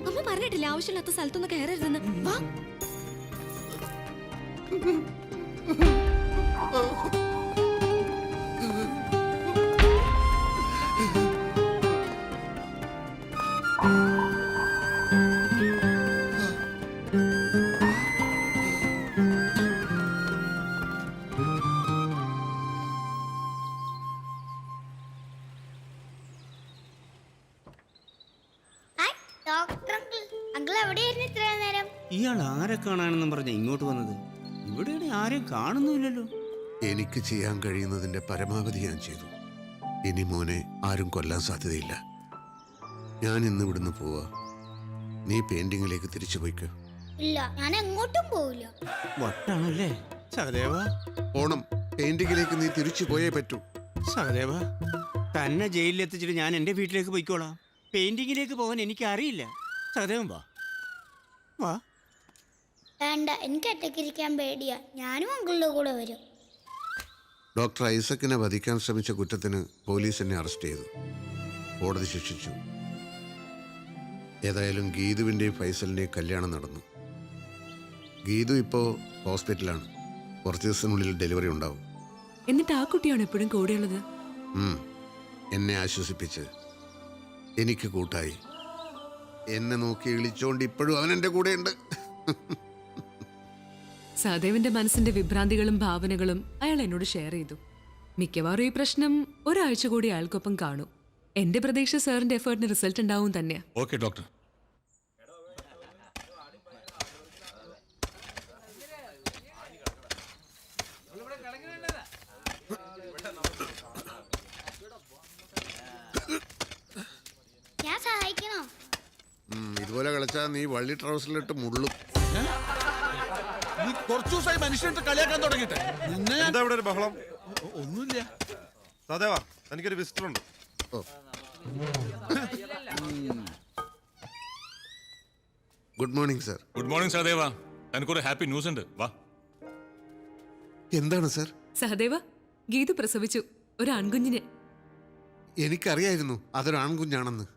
അമ്മ പറഞ്ഞിട്ടില്ല ആവശ്യമില്ലാത്ത സ്ഥലത്തൊന്നും കയറരുതെന്ന്. വാ. ഇയാൾ ആരെ കാണാനെന്നും പറഞ്ഞ ഇങ്ങോട്ട് വന്നത്? ഇവിടെയാണ് ആരെയും കാണുന്നുമില്ലല്ലോ. എനിക്ക് ചെയ്യാൻ കഴിയുന്നതിന്റെ പരമാവധി ഞാൻ ചെയ്തു. ഇനി മോനെ ആരും കൊല്ലാൻ സാധ്യതയില്ല. ഞാൻ ഇന്ന് ഇവിടുന്ന് പോവാ. നീ പെയിന്റിങ്ങിലേക്ക് തിരിച്ചു പോയിക്കോ. ഇല്ല, ഞാൻ എങ്ങോട്ടും പോവില്ല. വട്ടാണല്ലേ സഹദേവ? ഓണം പെയിന്റിങ്ങിലേക്ക് നീ തിരിച്ചു പോയേ പറ്റൂ. സഹദേവ, തന്നെ ജയിലിൽ എത്തിച്ചിട്ട് ഞാൻ എൻ്റെ വീട്ടിലേക്ക് പോയിക്കോളാം. പെയിന്റിങ്ങിലേക്ക് പോകാൻ എനിക്ക് അറിയില്ല. സഹദേവൻ വാ വാ. വേണ്ട, എനിക്ക് ഒറ്റയ്ക്കിരിക്കാൻ പേടിയാ. ഞാനും അങ്കിളുടെ കൂടെ വരും. ഡോക്ടർ ഐസക്കിനെ വധിക്കാൻ ശ്രമിച്ച കുറ്റത്തിന് പോലീസ് എന്നെ അറസ്റ്റ് ചെയ്തു. കോടതി ശിക്ഷിച്ചു. ഏതായാലും ഗീതുവിൻ്റെയും ഫൈസലിൻ്റെയും കല്യാണം നടന്നു. ഗീതു ഇപ്പോൾ ഹോസ്പിറ്റലാണ്. കുറച്ച് ദിവസത്തിനുള്ളിൽ ഡെലിവറി ഉണ്ടാവും. എന്നിട്ട് ആ കുട്ടിയാണ് എപ്പോഴും കൂടെയുള്ളത്. എന്നെ ആശ്വസിപ്പിച്ച് എനിക്ക് കൂട്ടായി എന്നെ നോക്കി വിളിച്ചോണ്ട് ഇപ്പോഴും അവൻ എൻ്റെ കൂടെയുണ്ട്. സഹദേവന്റെ മനസ്സിന്റെ വിഭ്രാന്തികളും ഭാവനകളും അയാൾ എന്നോട് ഷെയർ ചെയ്തു. മിക്കവാറും ഈ പ്രശ്നം ഒരാഴ്ച കൂടി അയാൾക്കൊപ്പം കാണും. എന്റെ പ്രതീക്ഷ സാറിന്റെ എഫേർട്ടിന് റിസൾട്ട് ഉണ്ടാവും തന്നെയാ. Okay doctor. ഞാൻ സഹായിക്കണോ? ഇതുപോലെ കളിച്ചാൽ നീ വള്ളി ട്രൗസറിലിട്ട് മുള്ളും. നീ കുറച്ചു ദിവസമായി മനുഷ്യനിട്ട് കളിയാക്കാൻ തുടങ്ങിട്ടെ. എന്താ ഇവിടെ ഒരു ബഹളം? ഒന്നുമില്ല. സദേവാ, എനിക്കൊരു വിസിറ്റർ ഉണ്ട്. Good morning sir. Good morning Sahadeva. എനിക്കൊരു ഹാപ്പി ന്യൂസ് ഉണ്ട്. വാ. എന്താണ് സർ? സഹദേവ, ഗീതു പ്രസവിച്ചു ഒരു ആൺകുഞ്ഞിനെ. എനിക്കറിയായിരുന്നു അതൊരു ആൺകുഞ്ഞാണെന്ന്.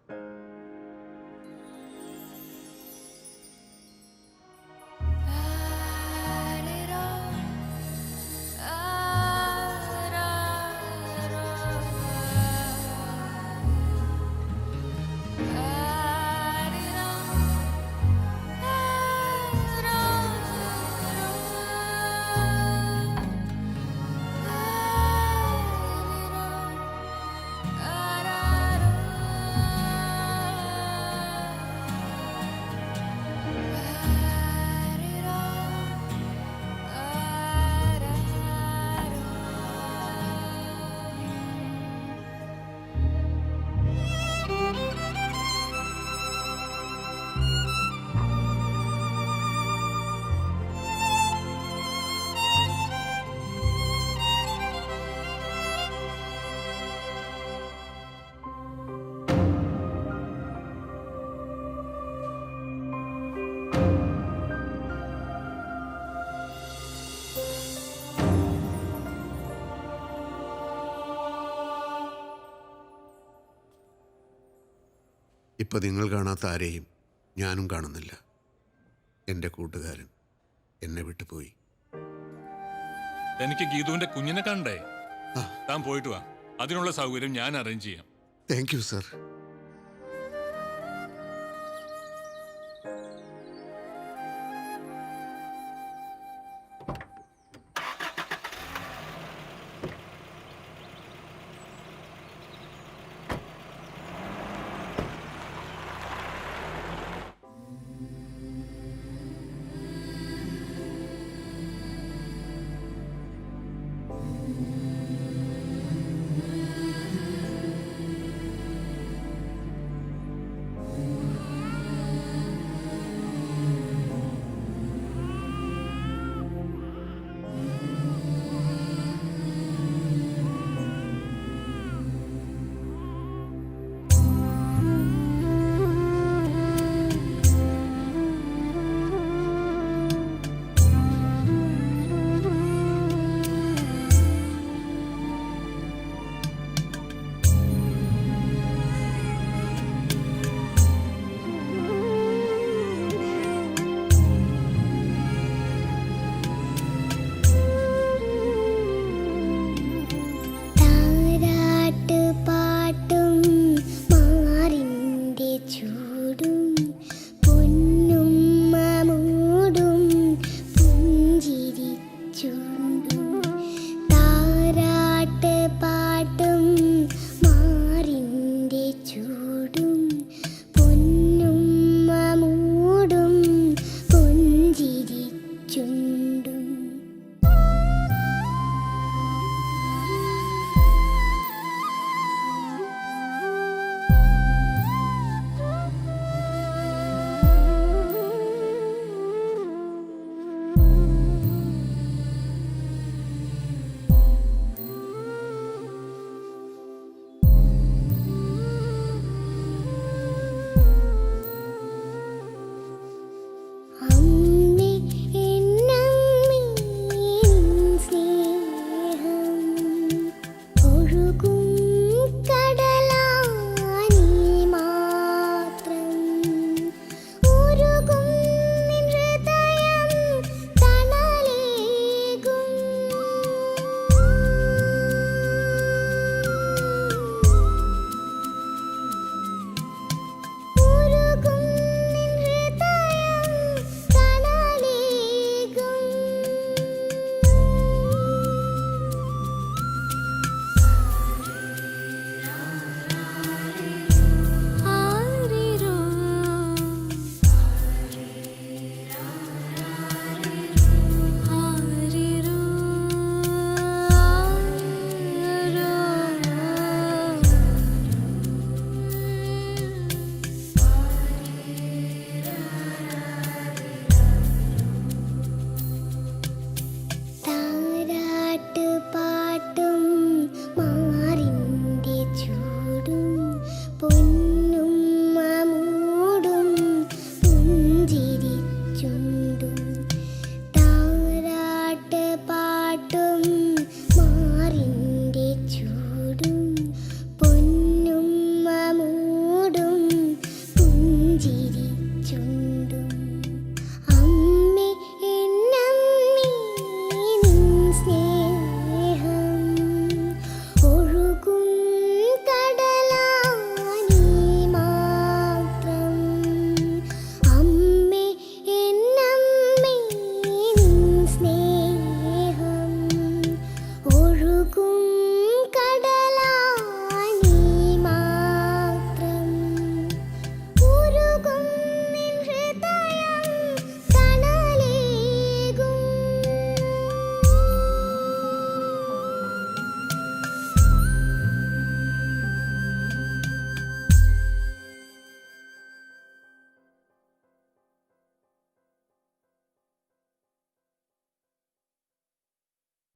ഇപ്പം നിങ്ങൾ കാണാത്ത ആരെയും ഞാനും കാണുന്നില്ല. എൻ്റെ കൂട്ടുകാരൻ എന്നെ വിട്ടുപോയി. എനിക്ക് ഗീതുവിന്റെ കുഞ്ഞിനെ കണ്ടേ. താൻ പോയിട്ട് വാ, അതിനുള്ള സൗകര്യം ഞാൻ അറേഞ്ച് ചെയ്യാം. Thank you sir.